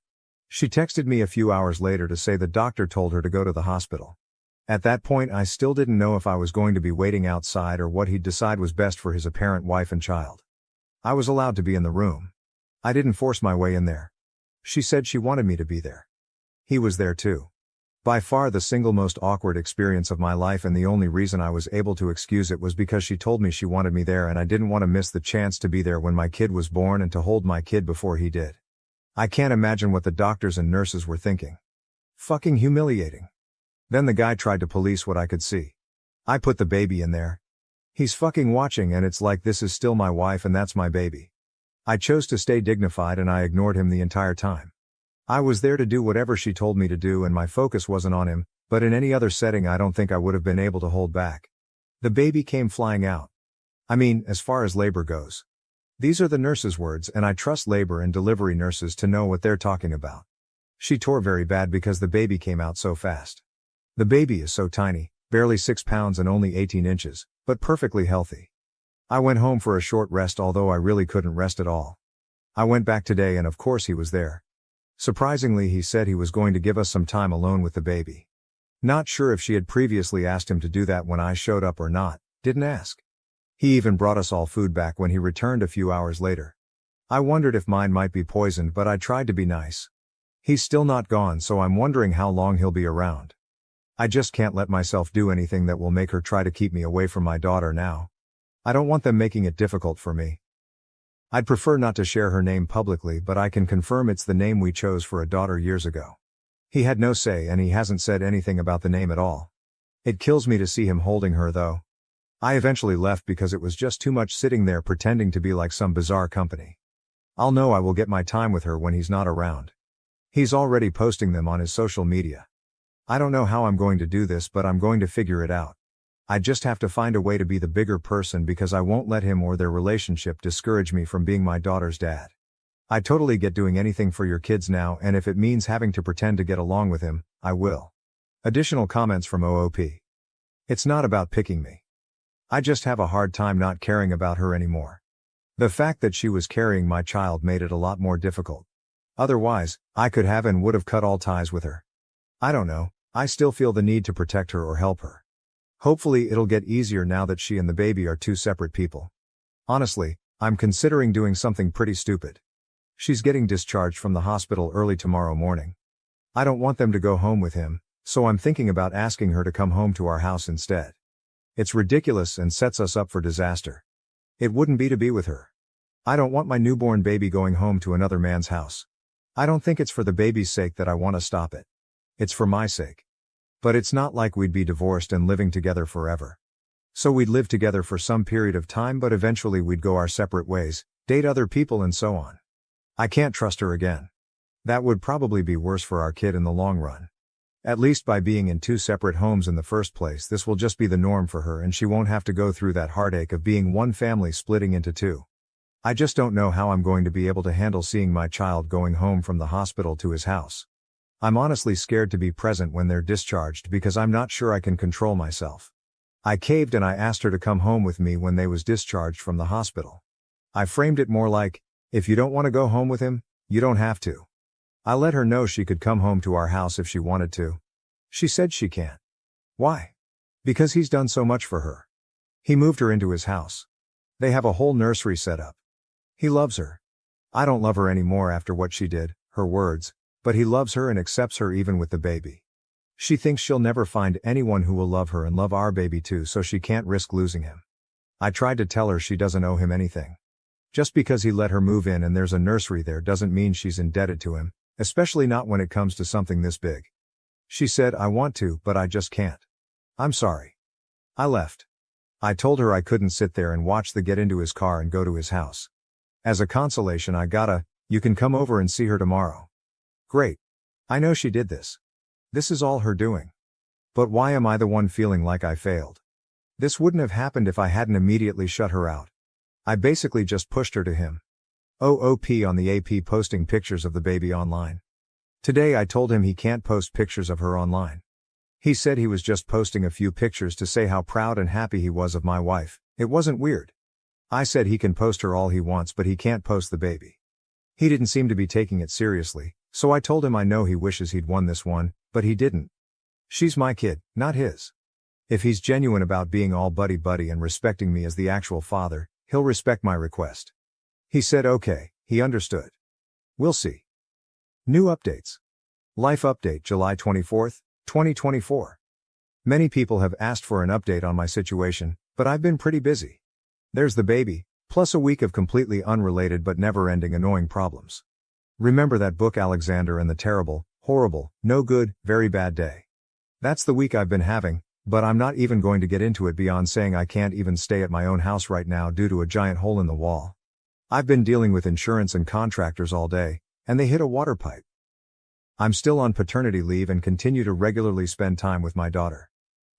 S1: She texted me a few hours later to say the doctor told her to go to the hospital. At that point I still didn't know if I was going to be waiting outside or what he'd decide was best for his apparent wife and child. I was allowed to be in the room. I didn't force my way in there. She said she wanted me to be there. He was there too. By far the single most awkward experience of my life, and the only reason I was able to excuse it was because she told me she wanted me there and I didn't want to miss the chance to be there when my kid was born and to hold my kid before he did. I can't imagine what the doctors and nurses were thinking. Fucking humiliating. Then the guy tried to police what I could see. I put the baby in there. He's fucking watching and it's like, this is still my wife and that's my baby. I chose to stay dignified and I ignored him the entire time. I was there to do whatever she told me to do and my focus wasn't on him, but in any other setting I don't think I would have been able to hold back. The baby came flying out. I mean, as far as labor goes. These are the nurses' words and I trust labor and delivery nurses to know what they're talking about. She tore very bad because the baby came out so fast. The baby is so tiny, barely 6 pounds and only 18 inches, but perfectly healthy. I went home for a short rest, although I really couldn't rest at all. I went back today and of course he was there. Surprisingly, he said he was going to give us some time alone with the baby. Not sure if she had previously asked him to do that when I showed up or not, didn't ask. He even brought us all food back when he returned a few hours later. I wondered if mine might be poisoned, but I tried to be nice. He's still not gone, so I'm wondering how long he'll be around. I just can't let myself do anything that will make her try to keep me away from my daughter now. I don't want them making it difficult for me. I'd prefer not to share her name publicly, but I can confirm it's the name we chose for a daughter years ago. He had no say and he hasn't said anything about the name at all. It kills me to see him holding her though. I eventually left because it was just too much sitting there pretending to be like some bizarre company. I'll know I will get my time with her when he's not around. He's already posting them on his social media. I don't know how I'm going to do this, but I'm going to figure it out. I just have to find a way to be the bigger person because I won't let him or their relationship discourage me from being my daughter's dad. I totally get doing anything for your kids now, and if it means having to pretend to get along with him, I will. Additional comments from OOP. It's not about picking me. I just have a hard time not caring about her anymore. The fact that she was carrying my child made it a lot more difficult. Otherwise, I could have and would have cut all ties with her. I don't know, I still feel the need to protect her or help her. Hopefully it'll get easier now that she and the baby are two separate people. Honestly, I'm considering doing something pretty stupid. She's getting discharged from the hospital early tomorrow morning. I don't want them to go home with him, so I'm thinking about asking her to come home to our house instead. It's ridiculous and sets us up for disaster. It wouldn't be to be with her. I don't want my newborn baby going home to another man's house. I don't think it's for the baby's sake that I want to stop it. It's for my sake. But it's not like we'd be divorced and living together forever. So we'd live together for some period of time, but eventually we'd go our separate ways, date other people and so on. I can't trust her again. That would probably be worse for our kid in the long run. At least by being in two separate homes in the first place, this will just be the norm for her and she won't have to go through that heartache of being one family splitting into two. I just don't know how I'm going to be able to handle seeing my child going home from the hospital to his house. I'm honestly scared to be present when they're discharged because I'm not sure I can control myself. I caved and I asked her to come home with me when they was discharged from the hospital. I framed it more like, if you don't want to go home with him, you don't have to. I let her know she could come home to our house if she wanted to. She said she can't. Why? Because he's done so much for her. He moved her into his house. They have a whole nursery set up. He loves her. I don't love her anymore after what she did, her words, but he loves her and accepts her even with the baby. She thinks she'll never find anyone who will love her and love our baby too, so she can't risk losing him. I tried to tell her she doesn't owe him anything. Just because he let her move in and there's a nursery there doesn't mean she's indebted to him, especially not when it comes to something this big. She said, I want to, but I just can't. I'm sorry. I left. I told her I couldn't sit there and watch the get into his car and go to his house. As a consolation, you can come over and see her tomorrow. Great. I know she did this. This is all her doing. But why am I the one feeling like I failed? This wouldn't have happened if I hadn't immediately shut her out. I basically just pushed her to him. OOP on the AP posting pictures of the baby online. Today I told him he can't post pictures of her online. He said he was just posting a few pictures to say how proud and happy he was of my wife. It wasn't weird. I said he can post her all he wants, but he can't post the baby. He didn't seem to be taking it seriously, so I told him I know he wishes he'd won this one, but he didn't. She's my kid, not his. If he's genuine about being all buddy-buddy and respecting me as the actual father, he'll respect my request. He said okay, he understood. We'll see. New updates. Life update July 24th, 2024. Many people have asked for an update on my situation, but I've been pretty busy. There's the baby, plus a week of completely unrelated but never-ending annoying problems. Remember that book Alexander and the Terrible, Horrible, No Good, Very Bad Day? That's the week I've been having, but I'm not even going to get into it beyond saying I can't even stay at my own house right now due to a giant hole in the wall. I've been dealing with insurance and contractors all day, and they hit a water pipe. I'm still on paternity leave and continue to regularly spend time with my daughter.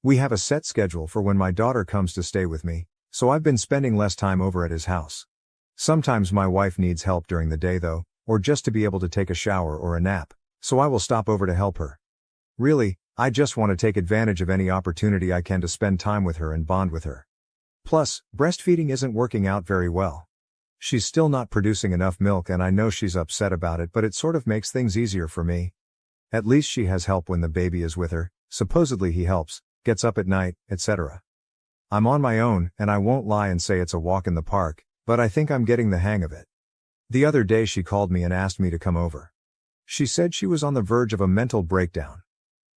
S1: We have a set schedule for when my daughter comes to stay with me, so I've been spending less time over at his house. Sometimes my wife needs help during the day though, or just to be able to take a shower or a nap, so I will stop over to help her. Really, I just want to take advantage of any opportunity I can to spend time with her and bond with her. Plus, breastfeeding isn't working out very well. She's still not producing enough milk and I know she's upset about it, but it sort of makes things easier for me. At least she has help when the baby is with her, supposedly he helps, gets up at night, etc. I'm on my own, and I won't lie and say it's a walk in the park, but I think I'm getting the hang of it. The other day she called me and asked me to come over. She said she was on the verge of a mental breakdown.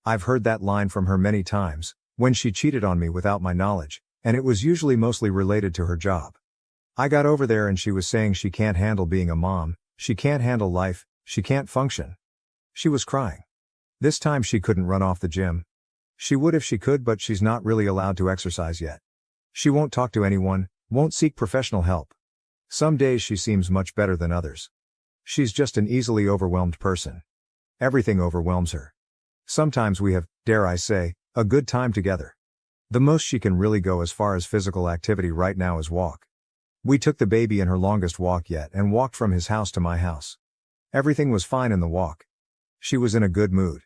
S1: I've heard that line from her many times, when she cheated on me without my knowledge, and it was usually mostly related to her job. I got over there and she was saying she can't handle being a mom, she can't handle life, she can't function. She was crying. This time she couldn't run off the gym. She would if she could, but she's not really allowed to exercise yet. She won't talk to anyone, won't seek professional help. Some days she seems much better than others. She's just an easily overwhelmed person. Everything overwhelms her. Sometimes we have, dare I say, a good time together. The most she can really go as far as physical activity right now is walk. We took the baby in her longest walk yet and walked from his house to my house. Everything was fine in the walk. She was in a good mood.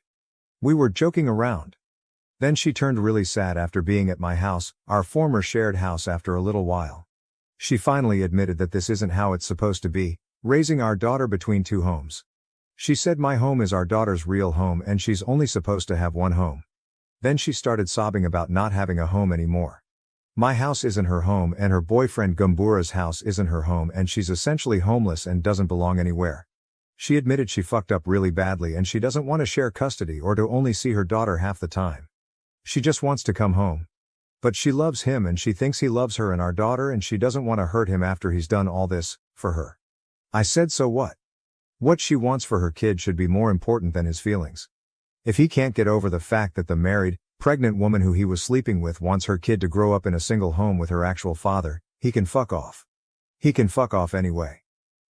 S1: We were joking around. Then she turned really sad after being at my house, our former shared house, after a little while. She finally admitted that this isn't how it's supposed to be, raising our daughter between two homes. She said my home is our daughter's real home and she's only supposed to have one home. Then she started sobbing about not having a home anymore. My house isn't her home and her boyfriend Gumbura's house isn't her home and she's essentially homeless and doesn't belong anywhere. She admitted she fucked up really badly and she doesn't want to share custody or to only see her daughter half the time. She just wants to come home. But she loves him and she thinks he loves her and our daughter and she doesn't want to hurt him after he's done all this for her. I said so what? What she wants for her kid should be more important than his feelings. If he can't get over the fact that the married, pregnant woman who he was sleeping with wants her kid to grow up in a single home with her actual father, he can fuck off. He can fuck off anyway.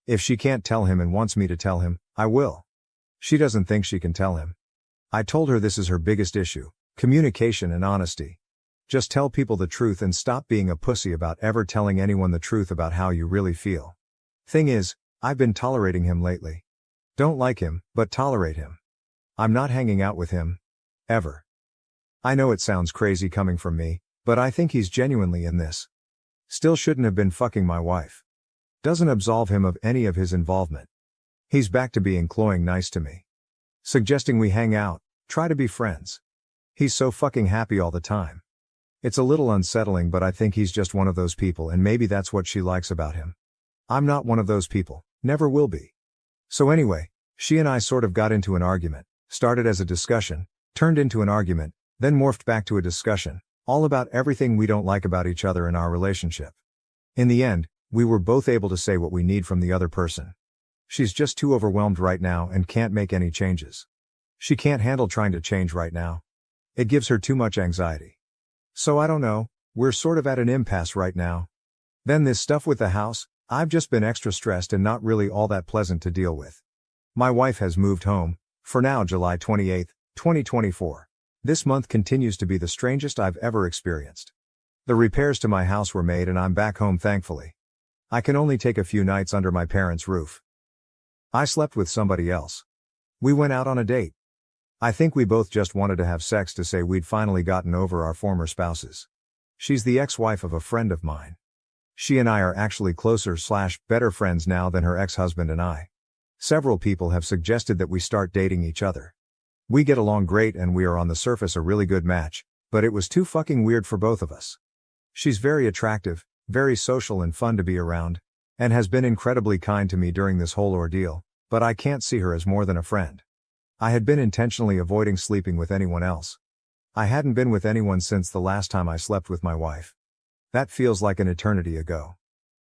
S1: If she can't tell him and wants me to tell him, I will. She doesn't think she can tell him. I told her this is her biggest issue, communication and honesty. Just tell people the truth and stop being a pussy about ever telling anyone the truth about how you really feel. Thing is, I've been tolerating him lately. Don't like him, but tolerate him. I'm not hanging out with him. Ever. I know it sounds crazy coming from me, but I think he's genuinely in this. Still shouldn't have been fucking my wife. Doesn't absolve him of any of his involvement. He's back to being cloying nice to me. Suggesting we hang out, try to be friends. He's so fucking happy all the time. It's a little unsettling, but I think he's just one of those people and maybe that's what she likes about him. I'm not one of those people, never will be. So anyway, she and I sort of got into an argument, started as a discussion, Turned into an argument, then morphed back to a discussion, all about everything we don't like about each other in our relationship. In the end, we were both able to say what we need from the other person. She's just too overwhelmed right now and can't make any changes. She can't handle trying to change right now. It gives her too much anxiety. So I don't know, we're sort of at an impasse right now. Then this stuff with the house, I've just been extra stressed and not really all that pleasant to deal with. My wife has moved home, for now July 28, 2024. This month continues to be the strangest I've ever experienced. The repairs to my house were made and I'm back home thankfully. I can only take a few nights under my parents' roof. I slept with somebody else. We went out on a date. I think we both just wanted to have sex to say we'd finally gotten over our former spouses. She's the ex-wife of a friend of mine. She and I are actually closer/better friends now than her ex-husband and I. Several people have suggested that we start dating each other. We get along great and we are on the surface a really good match, but it was too fucking weird for both of us. She's very attractive, very social and fun to be around, and has been incredibly kind to me during this whole ordeal, but I can't see her as more than a friend. I had been intentionally avoiding sleeping with anyone else. I hadn't been with anyone since the last time I slept with my wife. That feels like an eternity ago.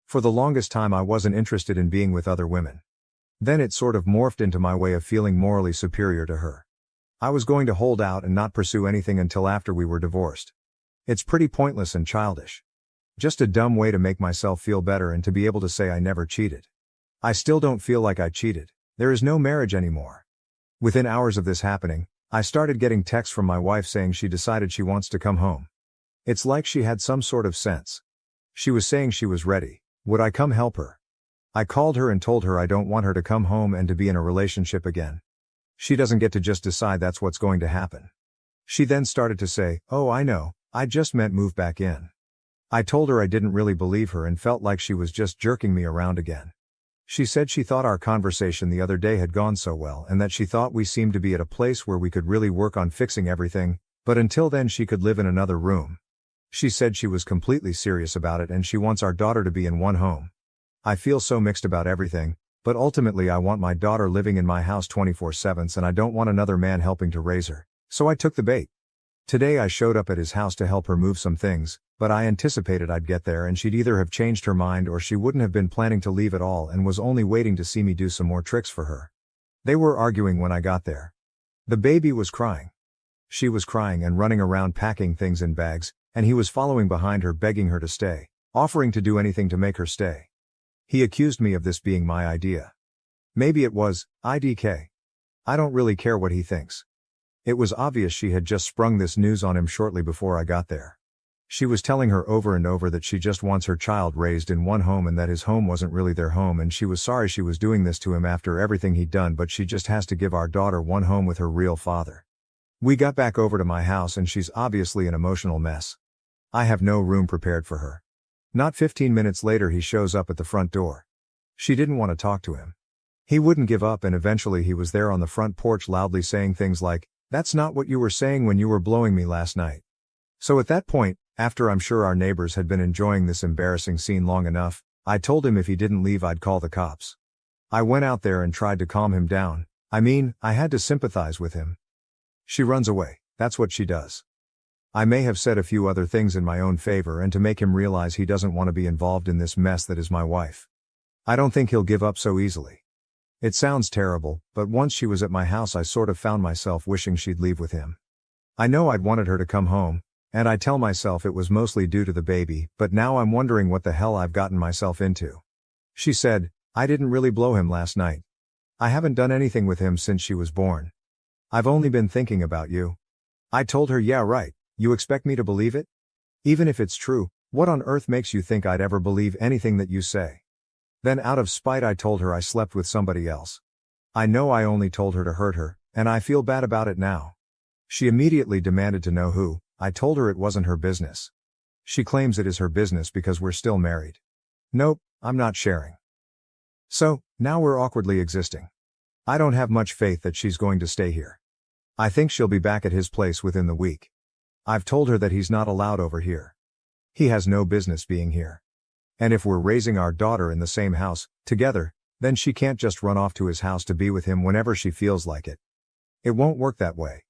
S1: For the longest time I wasn't interested in being with other women. Then it sort of morphed into my way of feeling morally superior to her. I was going to hold out and not pursue anything until after we were divorced. It's pretty pointless and childish. Just a dumb way to make myself feel better and to be able to say I never cheated. I still don't feel like I cheated. There is no marriage anymore. Within hours of this happening, I started getting texts from my wife saying she decided she wants to come home. It's like she had some sort of sense. She was saying she was ready. Would I come help her? I called her and told her I don't want her to come home and to be in a relationship again. She doesn't get to just decide that's what's going to happen. She then started to say, "Oh, I know, I just meant move back in." I told her I didn't really believe her and felt like she was just jerking me around again. She said she thought our conversation the other day had gone so well and that she thought we seemed to be at a place where we could really work on fixing everything, but until then she could live in another room. She said she was completely serious about it and she wants our daughter to be in one home. I feel so mixed about everything, but ultimately I want my daughter living in my house 24/7 and I don't want another man helping to raise her, so I took the bait. Today I showed up at his house to help her move some things, but I anticipated I'd get there and she'd either have changed her mind or she wouldn't have been planning to leave at all and was only waiting to see me do some more tricks for her. They were arguing when I got there. The baby was crying. She was crying and running around packing things in bags, and he was following behind her begging her to stay, offering to do anything to make her stay. He accused me of this being my idea. Maybe it was, IDK. I don't really care what he thinks. It was obvious she had just sprung this news on him shortly before I got there. She was telling her over and over that she just wants her child raised in one home and that his home wasn't really their home and she was sorry she was doing this to him after everything he'd done, but she just has to give our daughter one home with her real father. We got back over to my house and she's obviously an emotional mess. I have no room prepared for her. Not 15 minutes later he shows up at the front door. She didn't want to talk to him. He wouldn't give up and eventually he was there on the front porch loudly saying things like, "That's not what you were saying when you were blowing me last night." So at that point, after I'm sure our neighbors had been enjoying this embarrassing scene long enough, I told him if he didn't leave I'd call the cops. I went out there and tried to calm him down. I had to sympathize with him. She runs away, that's what she does. I may have said a few other things in my own favor and to make him realize he doesn't want to be involved in this mess that is my wife. I don't think he'll give up so easily. It sounds terrible, but once she was at my house I sort of found myself wishing she'd leave with him. I know I'd wanted her to come home, and I tell myself it was mostly due to the baby, but now I'm wondering what the hell I've gotten myself into. She said, "I didn't really blow him last night. I haven't done anything with him since she was born. I've only been thinking about you." I told her, "Yeah, right. You expect me to believe it? Even if it's true, what on earth makes you think I'd ever believe anything that you say?" Then out of spite I told her I slept with somebody else. I know I only told her to hurt her, and I feel bad about it now. She immediately demanded to know who. I told her it wasn't her business. She claims it is her business because we're still married. Nope, I'm not sharing. So, now we're awkwardly existing. I don't have much faith that she's going to stay here. I think she'll be back at his place within the week. I've told her that he's not allowed over here. He has no business being here. And if we're raising our daughter in the same house, together, then she can't just run off to his house to be with him whenever she feels like it. It won't work that way.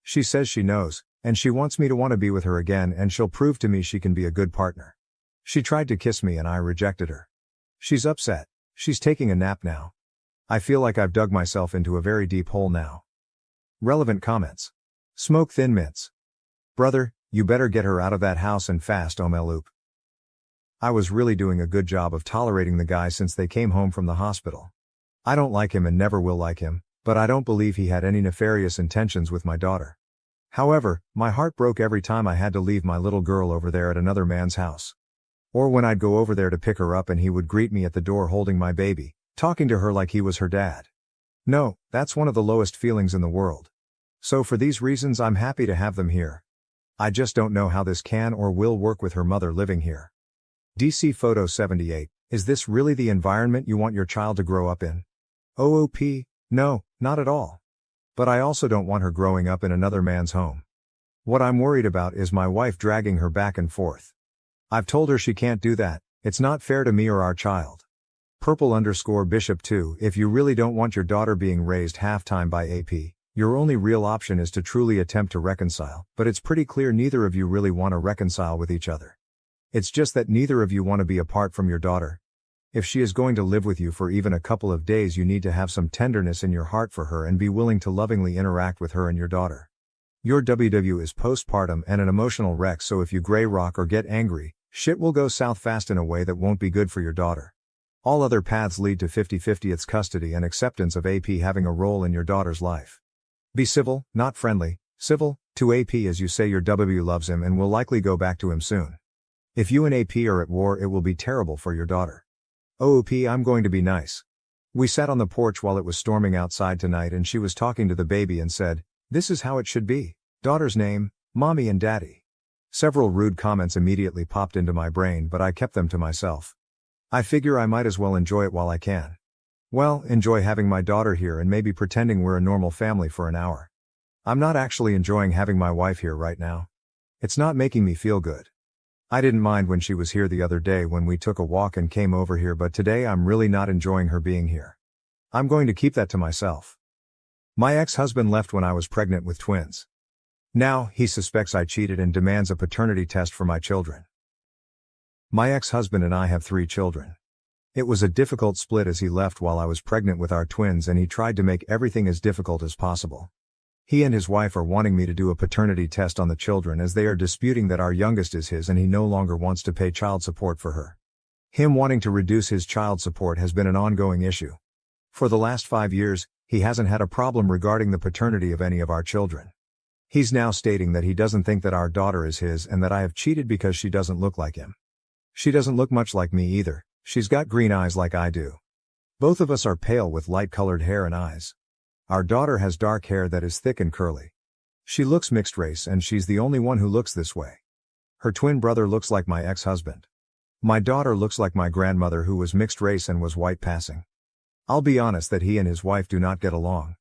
S1: She says she knows, and she wants me to want to be with her again, and she'll prove to me she can be a good partner. She tried to kiss me and I rejected her. She's upset. She's taking a nap now. I feel like I've dug myself into a very deep hole now. Relevant comments. Smoke Thin Mints. Brother, you better get her out of that house and fast, Omeloop. I was really doing a good job of tolerating the guy since they came home from the hospital. I don't like him and never will like him, but I don't believe he had any nefarious intentions with my daughter. However, my heart broke every time I had to leave my little girl over there at another man's house. Or when I'd go over there to pick her up and he would greet me at the door holding my baby, talking to her like he was her dad. No, that's one of the lowest feelings in the world. So for these reasons I'm happy to have them here. I just don't know how this can or will work with her mother living here. DC Photo 78, is this really the environment you want your child to grow up in? OOP, no, not at all. But I also don't want her growing up in another man's home. What I'm worried about is my wife dragging her back and forth. I've told her she can't do that, it's not fair to me or our child. Purple_Bishop 2, if you really don't want your daughter being raised half-time by AP, your only real option is to truly attempt to reconcile, but it's pretty clear neither of you really want to reconcile with each other. It's just that neither of you want to be apart from your daughter. If she is going to live with you for even a couple of days, you need to have some tenderness in your heart for her and be willing to lovingly interact with her and your daughter. Your WW is postpartum and an emotional wreck, so if you gray rock or get angry, shit will go south fast in a way that won't be good for your daughter. All other paths lead to 50-50 its custody and acceptance of AP having a role in your daughter's life. Be civil, not friendly, civil, to AP as you say your W loves him and will likely go back to him soon. If you and AP are at war, it will be terrible for your daughter. OOP, I'm going to be nice. We sat on the porch while it was storming outside tonight and she was talking to the baby and said, "This is how it should be. Daughter's name, Mommy and Daddy." Several rude comments immediately popped into my brain, but I kept them to myself. I figure I might as well enjoy it while I can. Well, enjoy having my daughter here and maybe pretending we're a normal family for an hour. I'm not actually enjoying having my wife here right now. It's not making me feel good. I didn't mind when she was here the other day when we took a walk and came over here, but today I'm really not enjoying her being here. I'm going to keep that to myself. My ex-husband left when I was pregnant with twins. Now, he suspects I cheated and demands a paternity test for my children. My ex-husband and I have 3 children. It was a difficult split as he left while I was pregnant with our twins and he tried to make everything as difficult as possible. He and his wife are wanting me to do a paternity test on the children as they are disputing that our youngest is his and he no longer wants to pay child support for her. Him wanting to reduce his child support has been an ongoing issue. For the last 5 years, he hasn't had a problem regarding the paternity of any of our children. He's now stating that he doesn't think that our daughter is his and that I have cheated because she doesn't look like him. She doesn't look much like me either, she's got green eyes like I do. Both of us are pale with light-colored hair and eyes. Our daughter has dark hair that is thick and curly. She looks mixed race and she's the only one who looks this way. Her twin brother looks like my ex-husband. My daughter looks like my grandmother who was mixed race and was white passing. I'll be honest that he and his wife do not get along.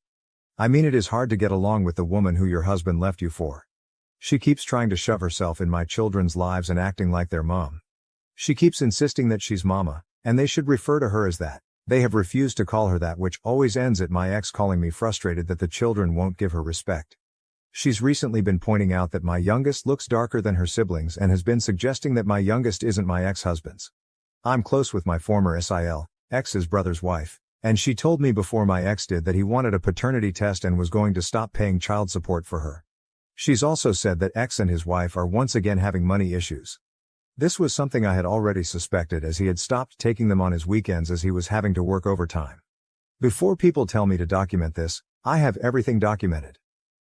S1: I mean, it is hard to get along with the woman who your husband left you for. She keeps trying to shove herself in my children's lives and acting like their mom. She keeps insisting that she's mama, and they should refer to her as that. They have refused to call her that, which always ends at my ex calling me frustrated that the children won't give her respect. She's recently been pointing out that my youngest looks darker than her siblings and has been suggesting that my youngest isn't my ex-husband's. I'm close with my former ex's brother's wife, and she told me before my ex did that he wanted a paternity test and was going to stop paying child support for her. She's also said that ex and his wife are once again having money issues. This was something I had already suspected as he had stopped taking them on his weekends as he was having to work overtime. Before people tell me to document this, I have everything documented.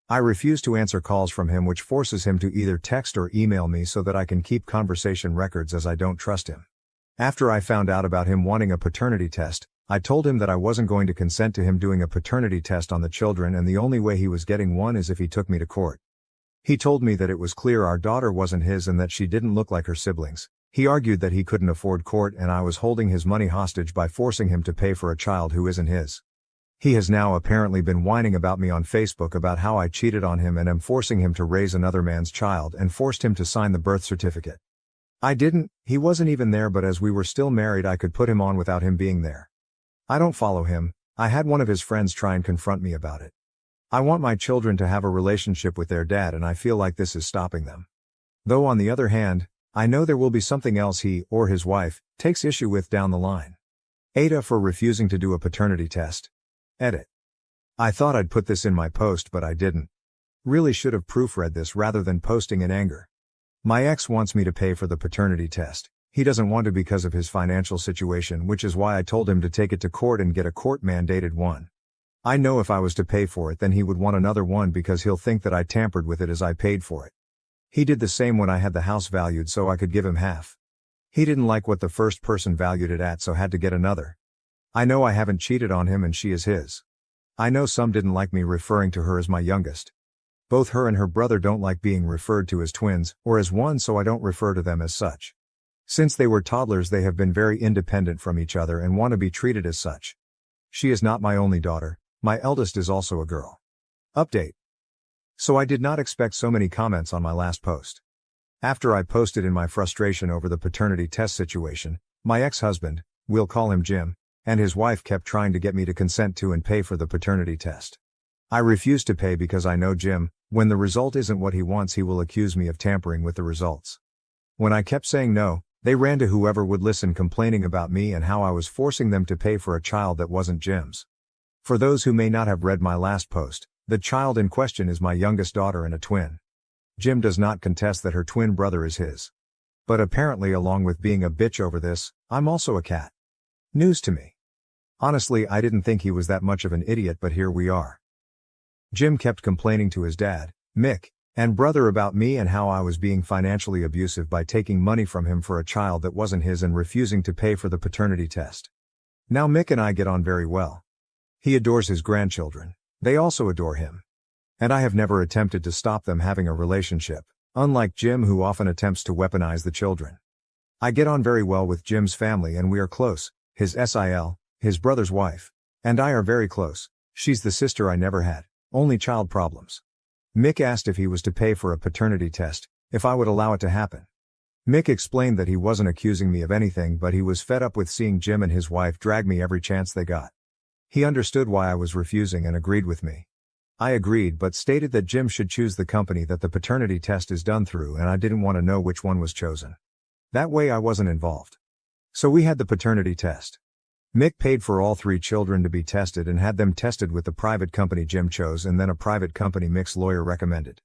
S1: I refuse to answer calls from him, which forces him to either text or email me so that I can keep conversation records as I don't trust him. After I found out about him wanting a paternity test, I told him that I wasn't going to consent to him doing a paternity test on the children and the only way he was getting one is if he took me to court. He told me that it was clear our daughter wasn't his and that she didn't look like her siblings. He argued that he couldn't afford court and I was holding his money hostage by forcing him to pay for a child who isn't his. He has now apparently been whining about me on Facebook about how I cheated on him and am forcing him to raise another man's child and forced him to sign the birth certificate. I didn't, he wasn't even there, but as we were still married I could put him on without him being there. I don't follow him. I had one of his friends try and confront me about it. I want my children to have a relationship with their dad and I feel like this is stopping them. Though on the other hand, I know there will be something else he, or his wife, takes issue with down the line. AITA for refusing to do a paternity test. Edit. I thought I'd put this in my post but I didn't. Really should have proofread this rather than posting in anger. My ex wants me to pay for the paternity test. He doesn't want to because of his financial situation, which is why I told him to take it to court and get a court-mandated one. I know if I was to pay for it then he would want another one because he'll think that I tampered with it as I paid for it. He did the same when I had the house valued so I could give him half. He didn't like what the first person valued it at so had to get another. I know I haven't cheated on him and she is his. I know some didn't like me referring to her as my youngest. Both her and her brother don't like being referred to as twins, or as one, so I don't refer to them as such. Since they were toddlers they have been very independent from each other and want to be treated as such. She is not my only daughter, my eldest is also a girl. Update. So I did not expect so many comments on my last post. After I posted in my frustration over the paternity test situation, my ex-husband, we'll call him Jim, and his wife kept trying to get me to consent to and pay for the paternity test. I refused to pay because I know Jim, when the result isn't what he wants he will accuse me of tampering with the results. When I kept saying no, they ran to whoever would listen complaining about me and how I was forcing them to pay for a child that wasn't Jim's. For those who may not have read my last post, the child in question is my youngest daughter and a twin. Jim does not contest that her twin brother is his. But apparently along with being a bitch over this, I'm also a cat. News to me. Honestly I didn't think he was that much of an idiot but here we are. Jim kept complaining to his dad, Mick, and brother about me and how I was being financially abusive by taking money from him for a child that wasn't his and refusing to pay for the paternity test. Now Mick and I get on very well. He adores his grandchildren. They also adore him. And I have never attempted to stop them having a relationship, unlike Jim who often attempts to weaponize the children. I get on very well with Jim's family and we are close, his SIL, his brother's wife, and I are very close. She's the sister I never had, only child problems. Mick asked if he was to pay for a paternity test, if I would allow it to happen. Mick explained that he wasn't accusing me of anything but he was fed up with seeing Jim and his wife drag me every chance they got. He understood why I was refusing and agreed with me. I agreed but stated that Jim should choose the company that the paternity test is done through and I didn't want to know which one was chosen. That way I wasn't involved. So we had the paternity test. Mick paid for all 3 children to be tested and had them tested with the private company Jim chose and then a private company Mick's lawyer recommended.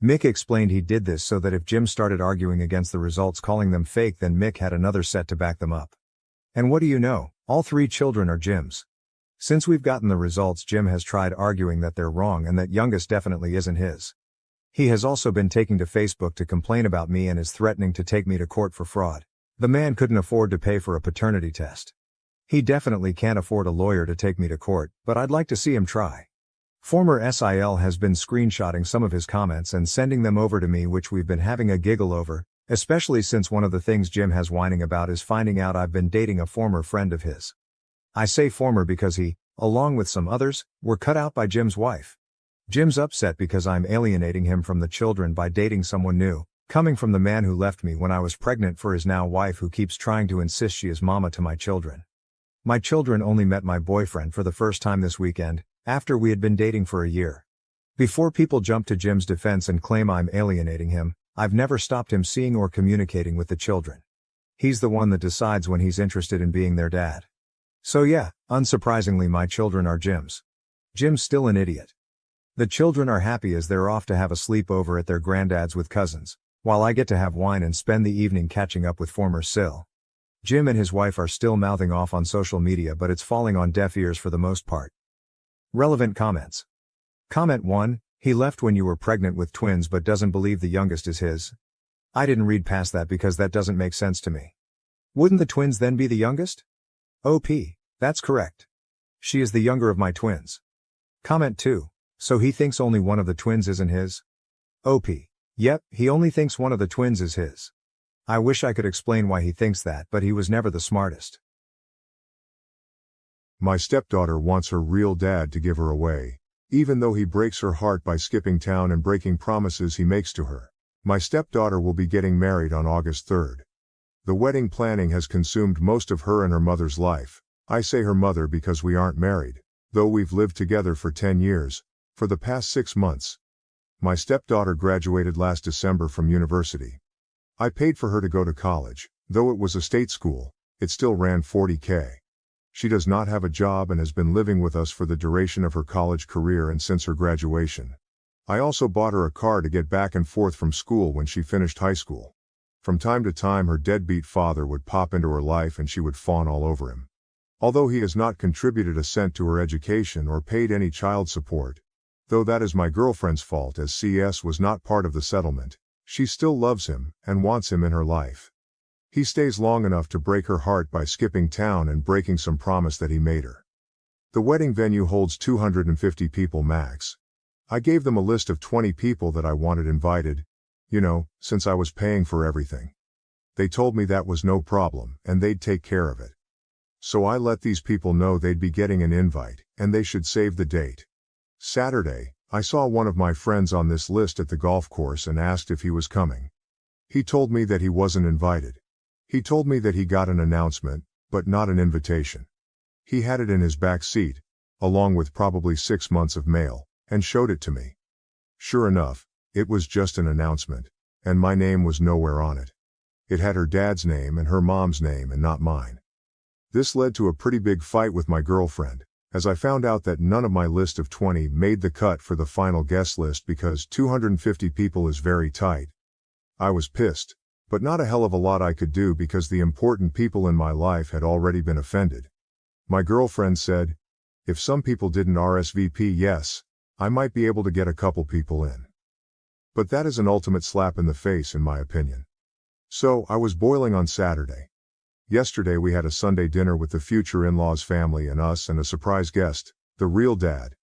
S1: Mick explained he did this so that if Jim started arguing against the results calling them fake then Mick had another set to back them up. And what do you know, all 3 children are Jim's. Since we've gotten the results Jim has tried arguing that they're wrong and that youngest definitely isn't his. He has also been taking to Facebook to complain about me and is threatening to take me to court for fraud. The man couldn't afford to pay for a paternity test. He definitely can't afford a lawyer to take me to court, but I'd like to see him try. Former SIL has been screenshotting some of his comments and sending them over to me which we've been having a giggle over, especially since one of the things Jim has whining about is finding out I've been dating a former friend of his. I say former because he, along with some others, were cut out by Jim's wife. Jim's upset because I'm alienating him from the children by dating someone new, coming from the man who left me when I was pregnant for his now wife who keeps trying to insist she is mama to my children. My children only met my boyfriend for the first time this weekend, after we had been dating for a year. Before people jump to Jim's defense and claim I'm alienating him, I've never stopped him seeing or communicating with the children. He's the one that decides when he's interested in being their dad. So yeah, unsurprisingly my children are Jim's. Jim's still an idiot. The children are happy as they're off to have a sleepover at their granddad's with cousins, while I get to have wine and spend the evening catching up with former SIL. Jim and his wife are still mouthing off on social media but it's falling on deaf ears for the most part. Relevant comments. Comment 1, he left when you were pregnant with twins but doesn't believe the youngest is his. I didn't read past that because that doesn't make sense to me. Wouldn't the twins then be the youngest? OP, that's correct. She is the younger of my twins. Comment 2, so he thinks only one of the twins isn't his? OP, yep, he only thinks one of the twins is his. I wish I could explain why he thinks that but he was never the smartest.
S2: My stepdaughter wants her real dad to give her away, even though he breaks her heart by skipping town and breaking promises he makes to her. My stepdaughter will be getting married on August 3rd. The wedding planning has consumed most of her and her mother's life. I say her mother because we aren't married, though we've lived together for 10 years. For the past 6 months. My stepdaughter graduated last December from university. I paid for her to go to college, though it was a state school, it still ran $40K. She does not have a job and has been living with us for the duration of her college career and since her graduation. I also bought her a car to get back and forth from school when she finished high school. From time to time her deadbeat father would pop into her life and she would fawn all over him. Although he has not contributed a cent to her education or paid any child support, though that is my girlfriend's fault as CS was not part of the settlement, she still loves him and wants him in her life. He stays long enough to break her heart by skipping town and breaking some promise that he made her. The wedding venue holds 250 people max. I gave them a list of 20 people that I wanted invited, since I was paying for everything. They told me that was no problem and they'd take care of it. So I let these people know they'd be getting an invite, and they should save the date. Saturday, I saw one of my friends on this list at the golf course and asked if he was coming. He told me that he wasn't invited. He told me that he got an announcement, but not an invitation. He had it in his back seat, along with probably 6 months of mail, and showed it to me. Sure enough, it was just an announcement, and my name was nowhere on it. It had her dad's name and her mom's name and not mine. This led to a pretty big fight with my girlfriend, as I found out that none of my list of 20 made the cut for the final guest list because 250 people is very tight. I was pissed, but not a hell of a lot I could do because the important people in my life had already been offended. My girlfriend said, if some people didn't RSVP yes, I might be able to get a couple people in. But that is an ultimate slap in the face in my opinion. So, I was boiling on Saturday. Yesterday we had a Sunday dinner with the future in-laws family and us and a surprise guest, the real dad.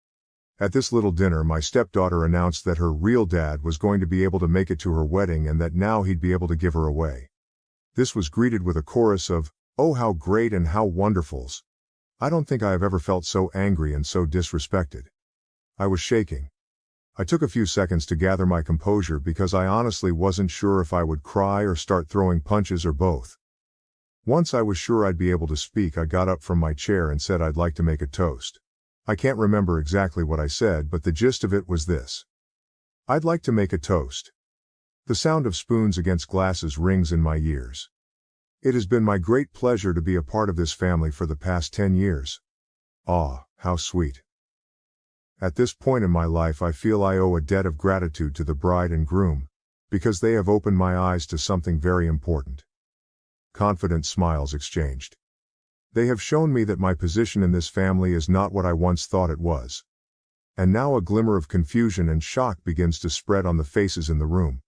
S2: At this little dinner my stepdaughter announced that her real dad was going to be able to make it to her wedding and that now he'd be able to give her away. This was greeted with a chorus of, "Oh how great and how wonderfuls." I don't think I have ever felt so angry and so disrespected. I was shaking. I took a few seconds to gather my composure because I honestly wasn't sure if I would cry or start throwing punches or both. Once I was sure I'd be able to speak, I got up from my chair and said I'd like to make a toast. I can't remember exactly what I said, but the gist of it was this. I'd like to make a toast. The sound of spoons against glasses rings in my ears. It has been my great pleasure to be a part of this family for the past 10 years. Ah, how sweet. At this point in my life I feel I owe a debt of gratitude to the bride and groom, because they have opened my eyes to something very important. Confident smiles exchanged. They have shown me that my position in this family is not what I once thought it was. And now a glimmer of confusion and shock begins to spread on the faces in the room.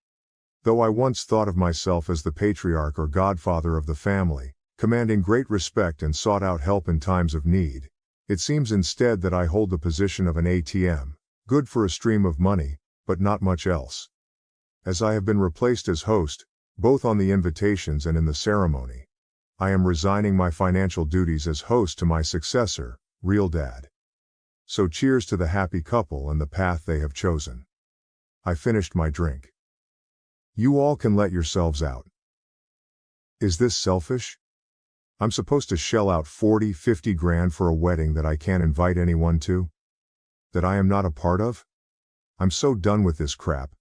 S2: Though I once thought of myself as the patriarch or godfather of the family, commanding great respect and sought out help in times of need, it seems instead that I hold the position of an ATM, good for a stream of money, but not much else. As I have been replaced as host, both on the invitations and in the ceremony, I am resigning my financial duties as host to my successor, real dad. So cheers to the happy couple and the path they have chosen. I finished my drink. You all can let yourselves out. Is this selfish? I'm supposed to shell out 40-50 grand for a wedding that I can't invite anyone to? That I am not a part of? I'm so done with this crap.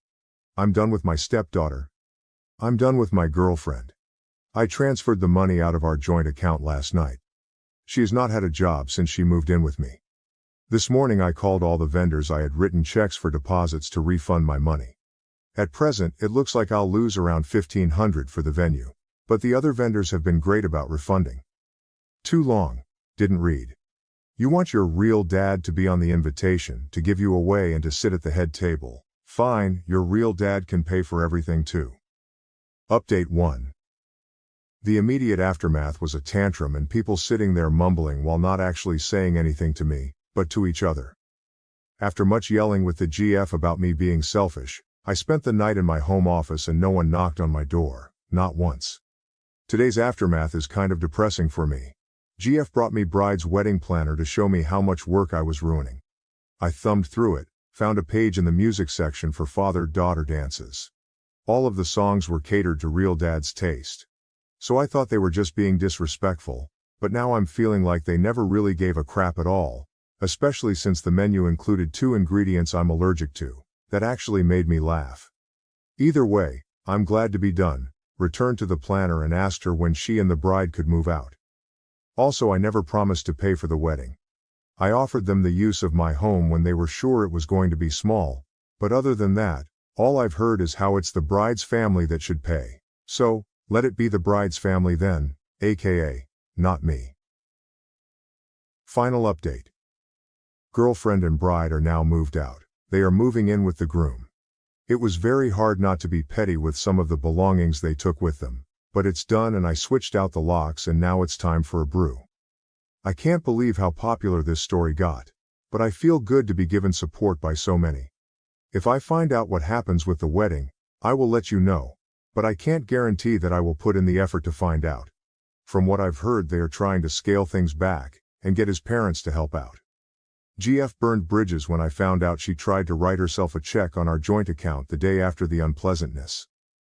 S2: I'm done with my stepdaughter. I'm done with my girlfriend. I transferred the money out of our joint account last night. She has not had a job since she moved in with me. This morning I called all the vendors I had written checks for deposits to refund my money. At present, it looks like I'll lose around $1,500 for the venue, but the other vendors have been great about refunding. Too long, didn't read. You want your real dad to be on the invitation, to give you away and to sit at the head table. Fine, your real dad can pay for everything too. Update 1. The immediate aftermath was a tantrum and people sitting there mumbling while not actually saying anything to me, but to each other. After much yelling with the GF about me being selfish, I spent the night in my home office and no one knocked on my door, not once. Today's aftermath is kind of depressing for me. GF brought me bride's wedding planner to show me how much work I was ruining. I thumbed through it, found a page in the music section for father-daughter dances. All of the songs were catered to real dad's taste. So I thought they were just being disrespectful, but now I'm feeling like they never really gave a crap at all, especially since the menu included 2 ingredients I'm allergic to. That actually made me laugh. Either way, I'm glad to be done, returned to the planner and asked her when she and the bride could move out. Also, I never promised to pay for the wedding. I offered them the use of my home when they were sure it was going to be small, but other than that, all I've heard is how it's the bride's family that should pay. So, let it be the bride's family then, aka, not me. Final update. Girlfriend and bride are now moved out. They are moving in with the groom. It was very hard not to be petty with some of the belongings they took with them, but it's done and I switched out the locks and now it's time for a brew. I can't believe how popular this story got, but I feel good to be given support by so many. If I find out what happens with the wedding, I will let you know, but I can't guarantee that I will put in the effort to find out. From what I've heard, they are trying to scale things back and get his parents to help out. GF burned bridges when I found out she tried to write herself a check on our joint account the day after the unpleasantness.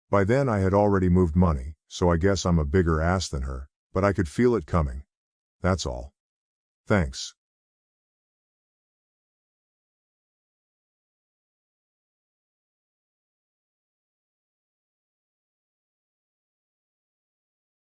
S2: By then I had already moved money, so I guess I'm a bigger ass than her, but I could feel it coming. That's all. Thanks.